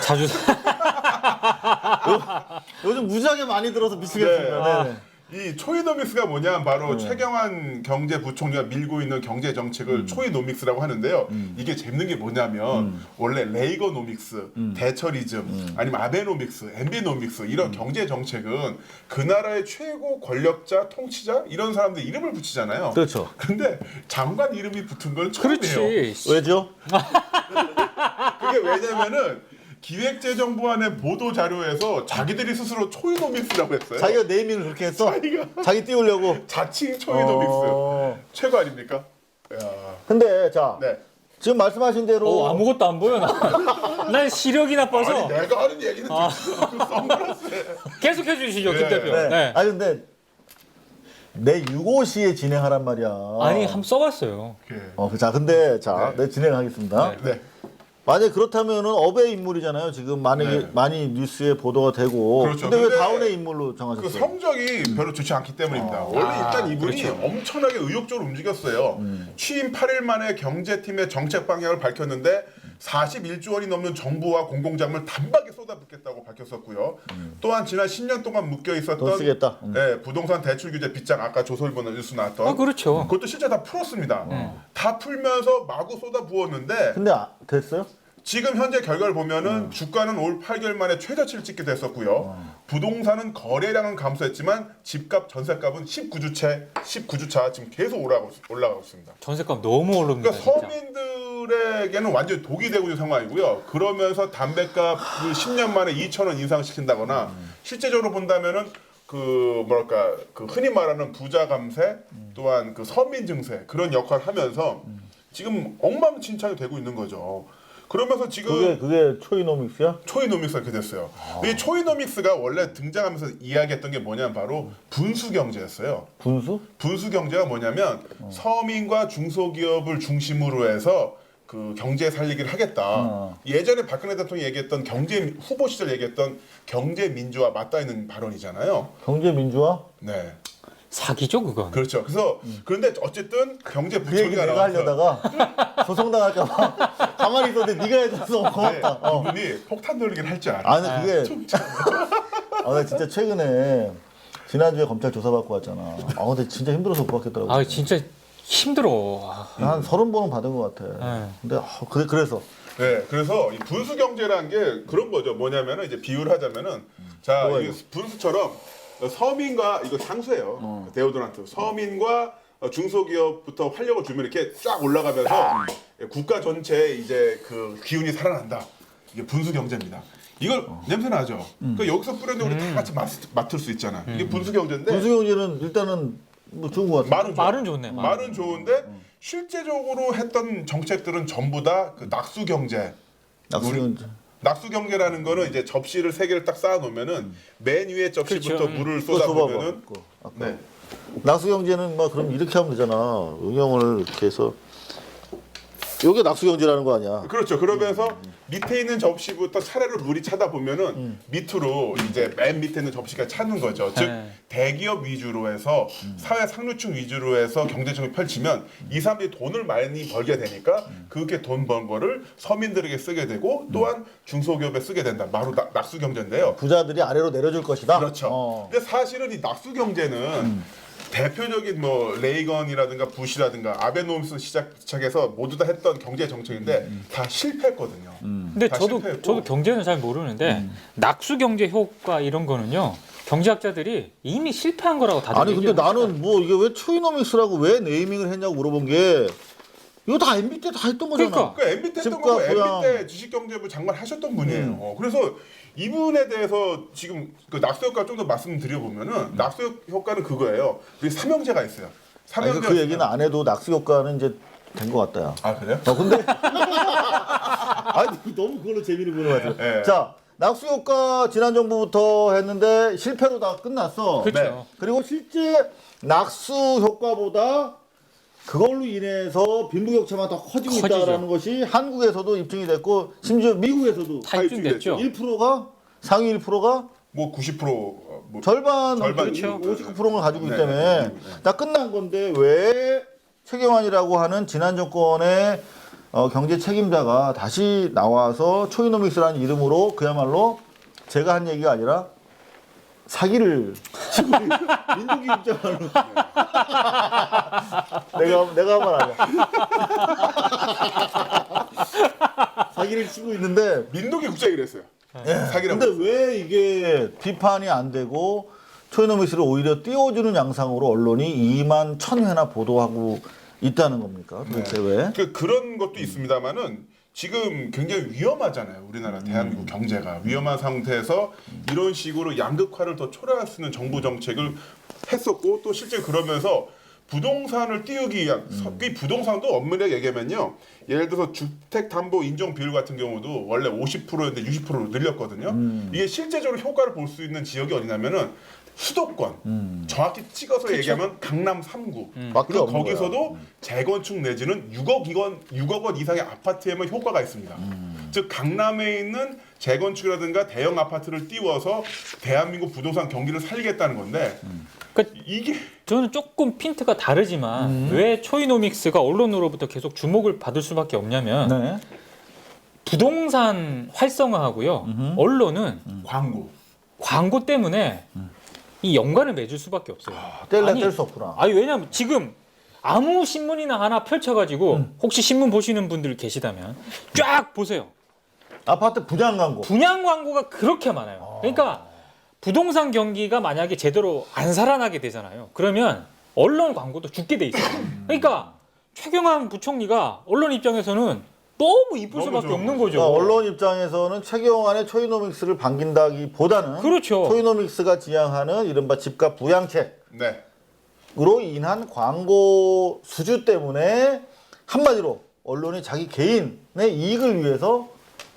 자주 요즘 무지하게 많이 들어서 미치겠습니다. 네. 이 초이노믹스가 뭐냐 바로 최경환 경제부총리가 밀고 있는 경제 정책을 초이노믹스라고 하는데요. 이게 재밌는 게 뭐냐면 원래 레이거노믹스, 대처리즘, 아니면 아베노믹스, 엠비노믹스 이런 경제 정책은 그 나라의 최고 권력자, 통치자 이런 사람들 이름을 붙이잖아요. 그렇죠. 근데 장관 이름이 붙은 건 처음이에요. 그렇지. 왜죠? 그게 왜냐면은 기획재정부안의 보도 자료에서 자기들이 스스로 초이노믹스라고 했어요. 자기가 네이밍을 그렇게 했어? 자기 띄우려고? 자칭 초이노믹스. 최고 아닙니까? 야. 근데 자 네. 지금 말씀하신 대로 아무것도 안 보여 나. 난 시력이 나빠서. 아니 내가 하는 얘기는 그 선글라스에. 계속 해주시죠, 네. 김 대표. 네. 네. 아니 근데 내 6호시에 진행하란 말이야. 아니 한번 써봤어요. 자 근데 자, 네. 내 진행하겠습니다. 네. 만약 그렇다면은 업의 인물이잖아요. 지금 만약에 네. 많이 뉴스에 보도가 되고. 그렇죠. 근데 왜 근데 다운의 인물로 그 정하셨어요? 성적이 별로 좋지 않기 때문입니다. 원래 일단 이분이 그렇죠. 엄청나게 의욕적으로 움직였어요. 취임 8일 만에 경제팀의 정책 방향을 밝혔는데 41조 원이 넘는 정부와 공공자금을 단박에 쏟아붓겠다고 밝혔었고요. 또한 지난 10년 동안 묶여 돈 있었던 쓰겠다. 네, 부동산 대출 규제 빗장 아까 조선일보는 뉴스 나왔던 그렇죠. 그것도 실제 다 풀었습니다. 다 풀면서 마구 쏟아부었는데 근데 됐어요? 지금 현재 결과를 보면은 주가는 올 8개월 만에 최저치를 찍게 됐었고요. 부동산은 거래량은 감소했지만 집값, 전세값은 19주차 지금 계속 올라가고 있습니다. 전세값 너무 오릅니다. 그러니까 진짜. 서민들에게는 완전히 독이 되고 있는 상황이고요. 그러면서 담배값을 10년 만에 2,000원 인상시킨다거나 실제적으로 본다면은 그 뭐랄까 그 흔히 말하는 부자 감세 또한 그 서민 증세 그런 역할을 하면서 지금 엉망진창이 되고 있는 거죠. 그러면서 지금 그게 초이노믹스야? 초이노믹스가 이렇게 됐어요. 이 초이노믹스가 원래 등장하면서 이야기했던 게 뭐냐면 바로 분수 경제였어요. 분수? 분수 경제가 뭐냐면 서민과 중소기업을 중심으로 해서 그 경제 살리기를 하겠다. 예전에 박근혜 대통령이 얘기했던 경제 후보 시절 얘기했던 경제 민주화 맞닿아 있는 발언이잖아요. 경제 민주화? 네. 사기죠 그건. 그렇죠. 그래서 그런데 어쨌든 경제 그 얘기 부총리가 내가 하려다가 소송당할까봐 가만히 있었는데 네가 해줘서 고맙다. 이분이 폭탄 돌리기를 할 줄 알아. 아니 그게 나 진짜 최근에 지난주에 검찰 조사받고 왔잖아. 근데 진짜 힘들어서 못 받겠더라고. 진짜 힘들어. 한 30번은 받은 것 같아. 근데 그래서 네, 그래서 이 분수 경제라는 게 그런 거죠. 뭐냐면은 이제 비유를 하자면은 자, 이 분수처럼 서민과 이거 상수예요. 데오드란트. 서민과 중소기업부터 활력을 주면 이렇게 쫙 올라가면서 국가 전체에 이제 그 기운이 살아난다. 이게 분수 경제입니다. 이걸 냄새 나죠. 그러니까 여기서 뿌렸는데 우리 다 같이 맡을 수 있잖아. 이게 분수 경제인데. 분수 경제는 일단은 뭐 좋은 것 같아요. 말은 좋네. 말은 좋은데 실제적으로 했던 정책들은 전부 다 그 낙수 경제. 낙수 경제. 낙수 경제라는 거는 이제 접시를 세 개를 딱 쌓아 놓으면은 맨 위에 접시부터 그렇죠. 물을 그거 쏟아 줘봐봐. 보면은 그거. 아까. 네. 낙수 경제는 막 그럼 이렇게 하면 되잖아. 응용을 이렇게 해서 이게 낙수 경제라는 거 아니야? 그렇죠. 그러면서 밑에 있는 접시부터 차례로 물이 차다 보면은 밑으로 이제 맨 밑에 있는 접시가 차는 거죠. 즉 네. 대기업 위주로 해서 사회 상류층 위주로 해서 경제정을 펼치면 이 사람들이 돈을 많이 벌게 되니까 그렇게 돈 번 거를 서민들에게 쓰게 되고 또한 중소기업에 쓰게 된다. 바로 낙수 경제인데요. 부자들이 아래로 내려줄 것이다. 그렇죠. 근데 사실은 이 낙수 경제는 대표적인 뭐 레이건이라든가 부시라든가 아베노미스 시작해서 모두 다 했던 경제 정책인데 다 실패했거든요. 근데 다 저도 실패했고. 경제는 잘 모르는데 낙수 경제 효과 이런 거는요. 경제학자들이 이미 실패한 거라고 다들 아니 근데 얘기합니다. 나는 뭐 이게 왜 초이노믹스라고 왜 네이밍을 했냐고 물어본 게 이거 다 MB 때 다 했던 거잖아. 그러니까 MB 때 했던 집과 거고 부양. MB 때 주식경제부 장관 하셨던 분이에요. 그래서 이분에 대해서 지금 그 낙수 효과 좀 더 말씀드려보면은 낙수 효과는 그거예요. 우리 삼형제가 있어요. 아니, 삼형제 그 얘기는 안 해도 낙수 효과는 이제 된 것 같다. 야. 아 그래요? 근데 아니 너무 그걸로 재미를 보는 것 같아요. 네. 자 낙수 효과 지난 정부부터 했는데 실패로 다 끝났어. 그렇죠. 네. 그리고 실제 낙수 효과보다 그걸로 인해서 빈부격차만 더 커지고 커지죠. 있다는 것이 한국에서도 입증이 됐고 심지어 미국에서도 다 입증됐죠. 1%가 상위 1%가 뭐 90% 뭐 절반 그렇죠. 59%를 가지고 있기 네, 때문에 네, 네. 다 끝난 건데 왜 최경환이라고 하는 지난 정권의 경제 책임자가 다시 나와서 초이노믹스라는 이름으로 그야말로 제가 한 얘기가 아니라 사기를 치고 민족이 입장하는 내가 한 말 아니야. 사기를 치고 있는데 민독이 국장이라 했어요. 사기라고. 근데 왜 이게 비판이 안 되고 초이노믹스를 오히려 띄워주는 양상으로 언론이 2만 1,000회나 보도하고 있다는 겁니까? 도대체 왜? 그런 것도 있습니다만은 지금 굉장히 위험하잖아요. 우리나라 대한민국 경제가 위험한 상태에서 이런 식으로 양극화를 더 초래할 수 있는 정부 정책을 했었고 또 실제 그러면서 부동산을 띄우기 위한 이 부동산도 엄밀하게 얘기하면요. 예를 들어서 주택담보 인정 비율 같은 경우도 원래 50%였는데 60%로 늘렸거든요. 이게 실제적으로 효과를 볼 수 있는 지역이 어디냐면은 수도권 정확히 찍어서 얘기하면 강남 3구 밖에 그리고 없는 거기서도 재건축 내지는 6억 원 이상의 아파트에만 효과가 있습니다. 즉 강남에 있는 재건축이라든가 대형 아파트를 띄워서 대한민국 부동산 경기를 살리겠다는 건데 그러니까 이게 저는 조금 핀트가 다르지만 왜 초이노믹스가 언론으로부터 계속 주목을 받을 수밖에 없냐면 네. 부동산 활성화하고요. 언론은 광고 때문에 이 연관을 맺을 수밖에 없어요. 뗄 수 없구나. 아니 왜냐면 지금 아무 신문이나 하나 펼쳐가지고 혹시 신문 보시는 분들 계시다면 쫙 보세요. 아파트 분양 광고. 분양 광고가 그렇게 많아요. 그러니까 부동산 경기가 만약에 제대로 안 살아나게 되잖아요. 그러면 언론 광고도 죽게 돼 있어요. 그러니까 최경환 부총리가 언론 입장에서는 너무 이쁠 수밖에 없는 거죠. 그러니까 언론 입장에서는 최경환의 초이노믹스를 반긴다기보다는 그렇죠. 초이노믹스가 지향하는 이른바 집값 부양책으로 네. 인한 광고 수주 때문에 한마디로 언론이 자기 개인의 이익을 위해서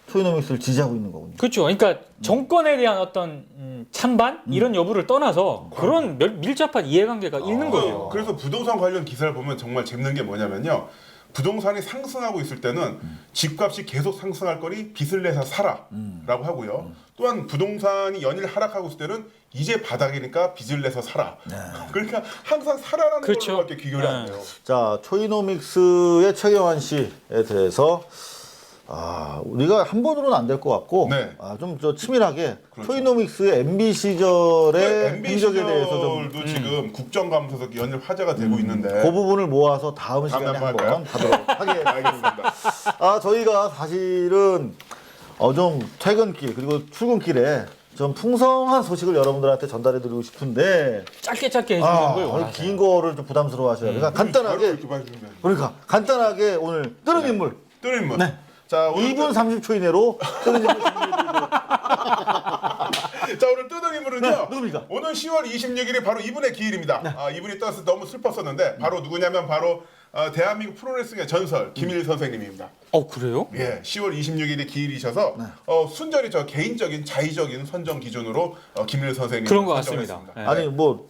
초이노믹스를 지지하고 있는 거군요. 그렇죠. 그러니까 정권에 대한 어떤 찬반 이런 여부를 떠나서 그런 밀접한 이해관계가 있는 거죠. 그래서 부동산 관련 기사를 보면 정말 재밌는 게 뭐냐면요. 부동산이 상승하고 있을 때는 집값이 계속 상승할 거니 빚을 내서 사라라고 하고요. 또한 부동산이 연일 하락하고 있을 때는 이제 바닥이니까 빚을 내서 사라. 그러니까 항상 사라라는 그렇죠. 걸로밖에 귀결이 안 돼요. 자, 초이노믹스의 최경환 씨에 대해서 우리가 한 번으로는 안 될 것 같고 네. 좀 저 치밀하게 그렇죠. 초이노믹스의 MB 시절의 MB 행적에 대해서 좀 시절도 지금 국정감사에서 연일 화제가 되고 있는데 그 부분을 모아서 다음 시간에 한번 한번 가도록 하겠습니다. 알겠습니다. 저희가 사실은 좀 퇴근길 그리고 출근길에 좀 풍성한 소식을 여러분들한테 전달해드리고 싶은데 짧게 해주는 걸 원하세요. 긴 거를 좀 부담스러워하셔요. 그러니까 간단하게 이렇게 봐주면. 그러니까 간단하게 오늘 뜨는 인물 뜨는 인물. 네. 자, 오늘 2분 30초 이내로 뜨는 인물 자, 오늘 뜨는 인물은요. 네, 누굽니까? 오늘 10월 26일이 바로 이분의 기일입니다. 이분이 떠서 너무 슬펐었는데 바로 누구냐면 바로 대한민국 프로레슬링의 전설 김일 선생님입니다. 그래요? 예, 10월 26일이 기일이셔서 순전히 저 개인적인 자의적인 선정 기준으로 김일 선생님 그런 것 같습니다. 네. 아니 뭐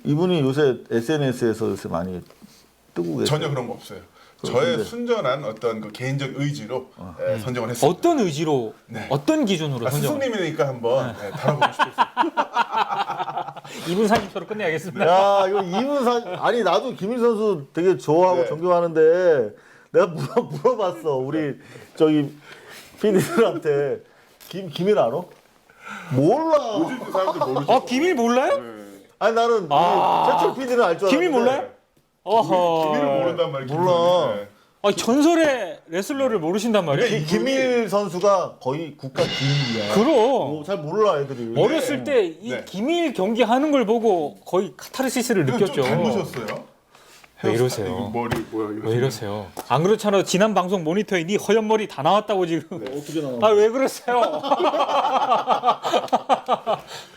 이분이 요새 SNS에서 요새 많이 뜨고 계세요. 전혀 그런 거 없어요. 저의 근데- 순전한 어떤 그 개인적 의지로 선정을 했습니다. 어떤 의지로, 네. 어떤 기준으로 선정? 스승님이니까 한번 다뤄보고 싶었어요. 2분 30초로 끝내야겠습니다. 야 이거 2분 아니 나도 김일 선수 되게 좋아하고 네. 존경하는데 내가 물어봤어 우리 저기 PD들한테 김일 알아? 몰라. 요즘 사람들 모르죠. 김일 몰라요? 아니 나는 최철 PD는 알 줄 알았는데. 김일 몰라요? 어허. 김일을 모른단 말이에요. 몰라. 네. 전설의 레슬러를 모르신단 말이에요? 김일 선수가 거의 국가 기인이야. 그럼. 잘 몰라 애들이. 어렸을 때 이 네. 김일 경기 하는 걸 보고 거의 카타르시스를 느꼈죠. 좀 닮으셨어요. 왜 이러세요? 이거 머리 뭐야 이거. 왜 이러세요? 안 그렇잖아. 지난 방송 모니터에 네 허연 머리 다 나왔다고 지금. 어떻게 나와? 왜 그러세요?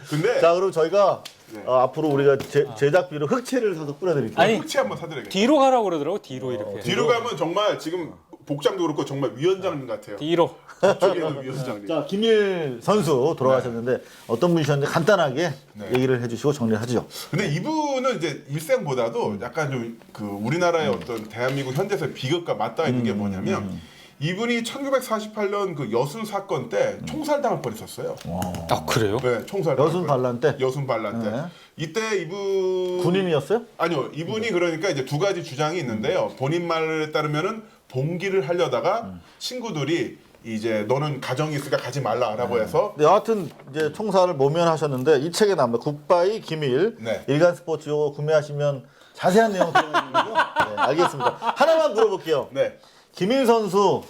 근데 자 그럼 저희가 네. 앞으로 우리가 제작비로 흑채를 사서 뿌려드릴게요. 아니, 흑채 한번 사드려야겠다. 뒤로 가라고 그러더라고. 뒤로 이렇게. 뒤로 가면 정말 지금 복장도 그렇고 정말 위원장님 같아요. 뒤로. 저쪽에는 위원장님. 자 김일 선수 돌아가셨는데 어떤 분이셨는데 간단하게 네. 얘기를 해주시고 정리를 하죠. 근데 이분은 이제 일생보다도 약간 좀 그 우리나라의 어떤 대한민국 현대에서의 비극과 맞닿아 있는 게 뭐냐면 이분이 1948년 그 여순 사건 때 총살당할 뻔했었어요. 그래요? 네, 총살. 여순 반란 때? 여순 반란 때. 네. 이때 이분 군인이었어요? 아니요, 이분이 그러니까 이제 두 가지 주장이 있는데요. 본인 말에 따르면은 봉기를 하려다가 친구들이 이제 너는 가정이 있으니까 가지 말라라고 해서 네, 여하튼 이제 총살을 모면하셨는데 이 책에 나옵니다. 굿바이 김일. 네. 일간 스포츠 요거 구매하시면 자세한 내용 들어가 있는 거죠? 네, 알겠습니다. 하나만 물어볼게요. 네. 김일 선수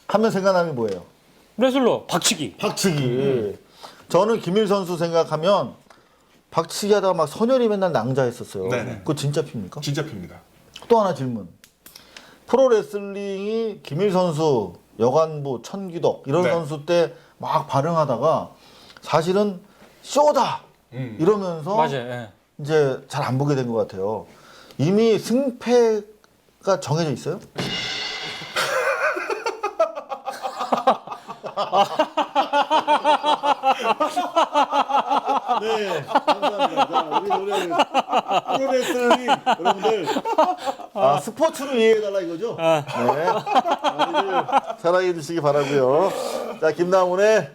하면 생각나는 게 뭐예요? 레슬러 박치기. 박치기. 저는 김일 선수 생각하면 박치기 하다가 막 선열이 맨날 낭자했었어요. 네네. 그거 진짜 핍니까? 진짜 핍니다. 또 하나 질문. 프로레슬링이 김일 선수, 여관부, 천기덕 이런 네. 선수 때 막 발흥하다가 사실은 쇼다 이러면서 맞아요. 예. 이제 잘 안 보게 된 것 같아요. 이미 승패가 정해져 있어요? 네, 감사합니다. 자, 우리 노래 프로레슬링 여러분들 스포츠로 이해해달라 이거죠? 네, 많이들 사랑해 주시기 바라고요. 자, 김남훈의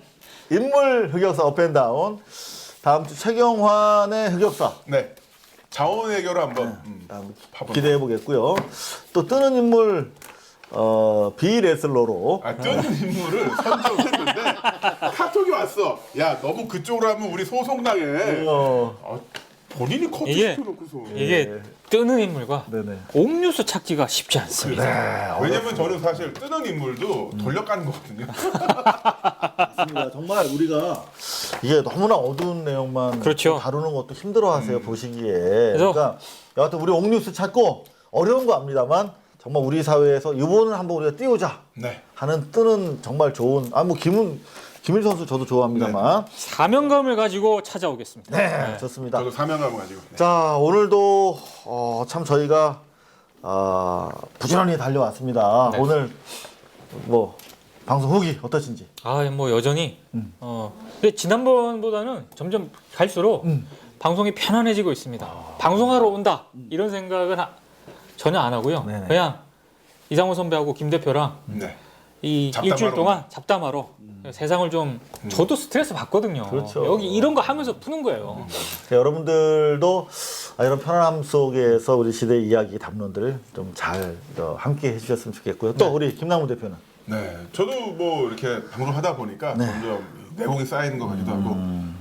인물 흑역사 업앤다운 다음 주 최경환의 흑역사 네. 자원외교를 한번 기대해 보겠고요. 또 뜨는 인물 비레슬러로 뜨는 인물을 선정했는데 카톡이 왔어. 야, 너무 그쪽으로 하면 우리 소송당해. 본인이 이게- 커트 시켜놓고서. 이게 뜨는 인물과 네네. 옥뉴스 찾기가 쉽지 않습니다. 왜냐면 저는 사실 뜨는 인물도 돌려가는 거거든요. 맞습니다. 정말 우리가 이게 너무나 어두운 내용만 그렇죠. 다루는 것도 힘들어하세요 보시기에. 그러니까 여하튼 우리 옥뉴스 찾고 어려운 거 압니다만 정말 우리 사회에서 이번을 한번 우리가 띄우자 네. 하는 뜨는 정말 좋은 뭐 김일 선수 저도 좋아합니다만 사명감을 가지고 찾아오겠습니다. 네, 좋습니다. 저도 사명감을 가지고. 네. 자 오늘도 참 저희가 부지런히 달려왔습니다. 네. 오늘 뭐 방송 후기 어떠신지? 뭐 여전히 근데 지난번보다는 점점 갈수록 방송이 편안해지고 있습니다. 방송하러 온다 이런 생각은 전혀 안 하고요. 네네. 그냥 이상호 선배하고 김 대표랑 네. 이 잡담하러 일주일 동안 잡담하러 세상을 좀 저도 스트레스 받거든요. 그렇죠. 여기 이런 거 하면서 푸는 거예요. 자, 여러분들도 이런 편안함 속에서 우리 시대 이야기 담론들을 좀 잘 함께 해주셨으면 좋겠고요. 또 우리 김남훈 대표는 네, 저도 뭐 이렇게 방송하다 보니까 점점 내공이 쌓이는 것 같기도 하고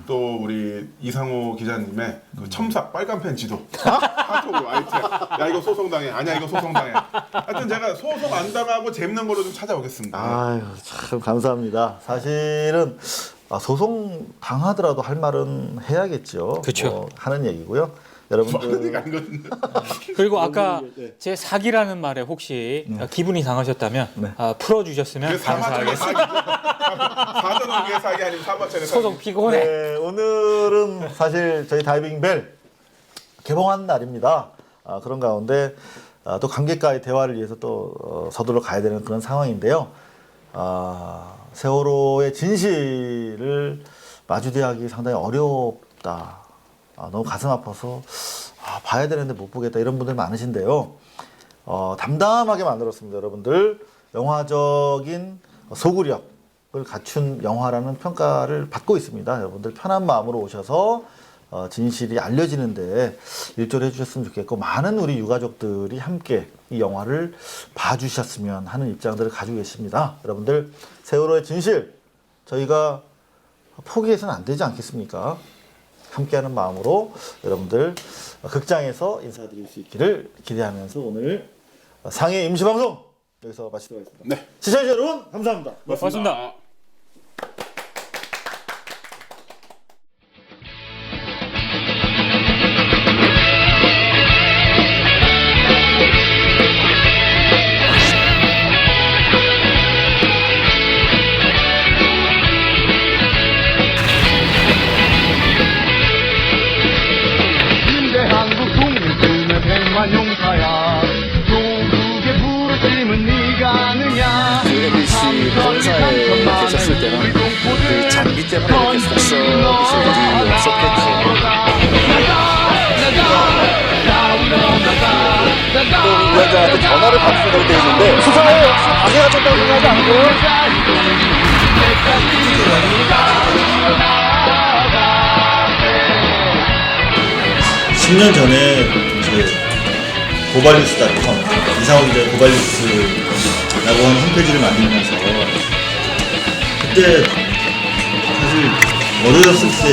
또 우리 이상호 기자님의 그 첨삭 빨간 펜 지도 카톡으로 아이템 야 이거 소송당해 아니야 이거 소송당해 하여튼 제가 소송 안 당하고 재밌는 걸로 좀 찾아오겠습니다. 아유 참 감사합니다. 사실은 소송 당하더라도 할 말은 해야겠죠. 그쵸. 뭐 하는 얘기고요. 여러분들 아니거든요. 그리고 아까 제 사기라는 말에 혹시 기분이 상하셨다면 네. 풀어주셨으면 감사하겠습니다. 사전공개 사기 아니면 사마천의 소송 피곤해. 네, 오늘은 사실 저희 다이빙벨 개봉한 날입니다. 그런 가운데 또 관객과의 대화를 위해서 또 서둘러 가야 되는 그런 상황인데요. 세월호의 진실을 마주대하기 상당히 어렵다. 너무 가슴 아파서 봐야 되는데 못 보겠다 이런 분들 많으신데요. 담담하게 만들었습니다. 여러분들 영화적인 소구력을 갖춘 영화라는 평가를 받고 있습니다. 여러분들 편한 마음으로 오셔서 진실이 알려지는데 일조를 해주셨으면 좋겠고 많은 우리 유가족들이 함께 이 영화를 봐주셨으면 하는 입장들을 가지고 계십니다. 여러분들 세월호의 진실 저희가 포기해서는 안 되지 않겠습니까? 함께하는 마음으로 여러분들 극장에서 인사드릴 수 있기를 기대하면서 오늘 상해 임시방송 여기서 마치도록 하겠습니다. 네. 시청자 여러분 감사합니다. 고맙습니다. 한국 국민쯤의 백만용사야 조국의 부르심은 네가 아느냐 ABC 본사에 계셨을 때는 그 장비 때문에 이렇게 속썩이신 분이 없었겠죠. 또 위원장한테 전화를 받으시라고 되어 있는데 수사에 방해가 된다고 생각하지 않고요? 10년 전에 고발뉴스닷컴 이상훈 기자의 고발뉴스라고 하는 홈페이지를 만들면서 그때 사실 어려졌을 때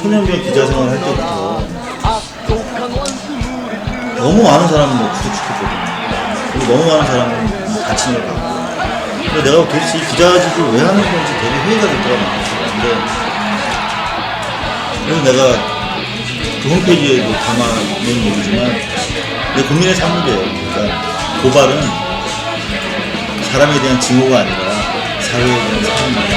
초년병 기자 생활 할 때부터 너무 많은 사람을 구속시켰거든요. 그리고 너무 많은 사람을 다치는 거. 근데 내가 도대체 이 기자직을 왜 하는 건지 되게 회의가 됐더라고요. 그래서 내가 그 홈페이지에도 담아놓은 얘기지만 내 국민의 삶이래요. 그러니까 고발은 사람에 대한 증오가 아니라 사회에 대한 사랑입니다.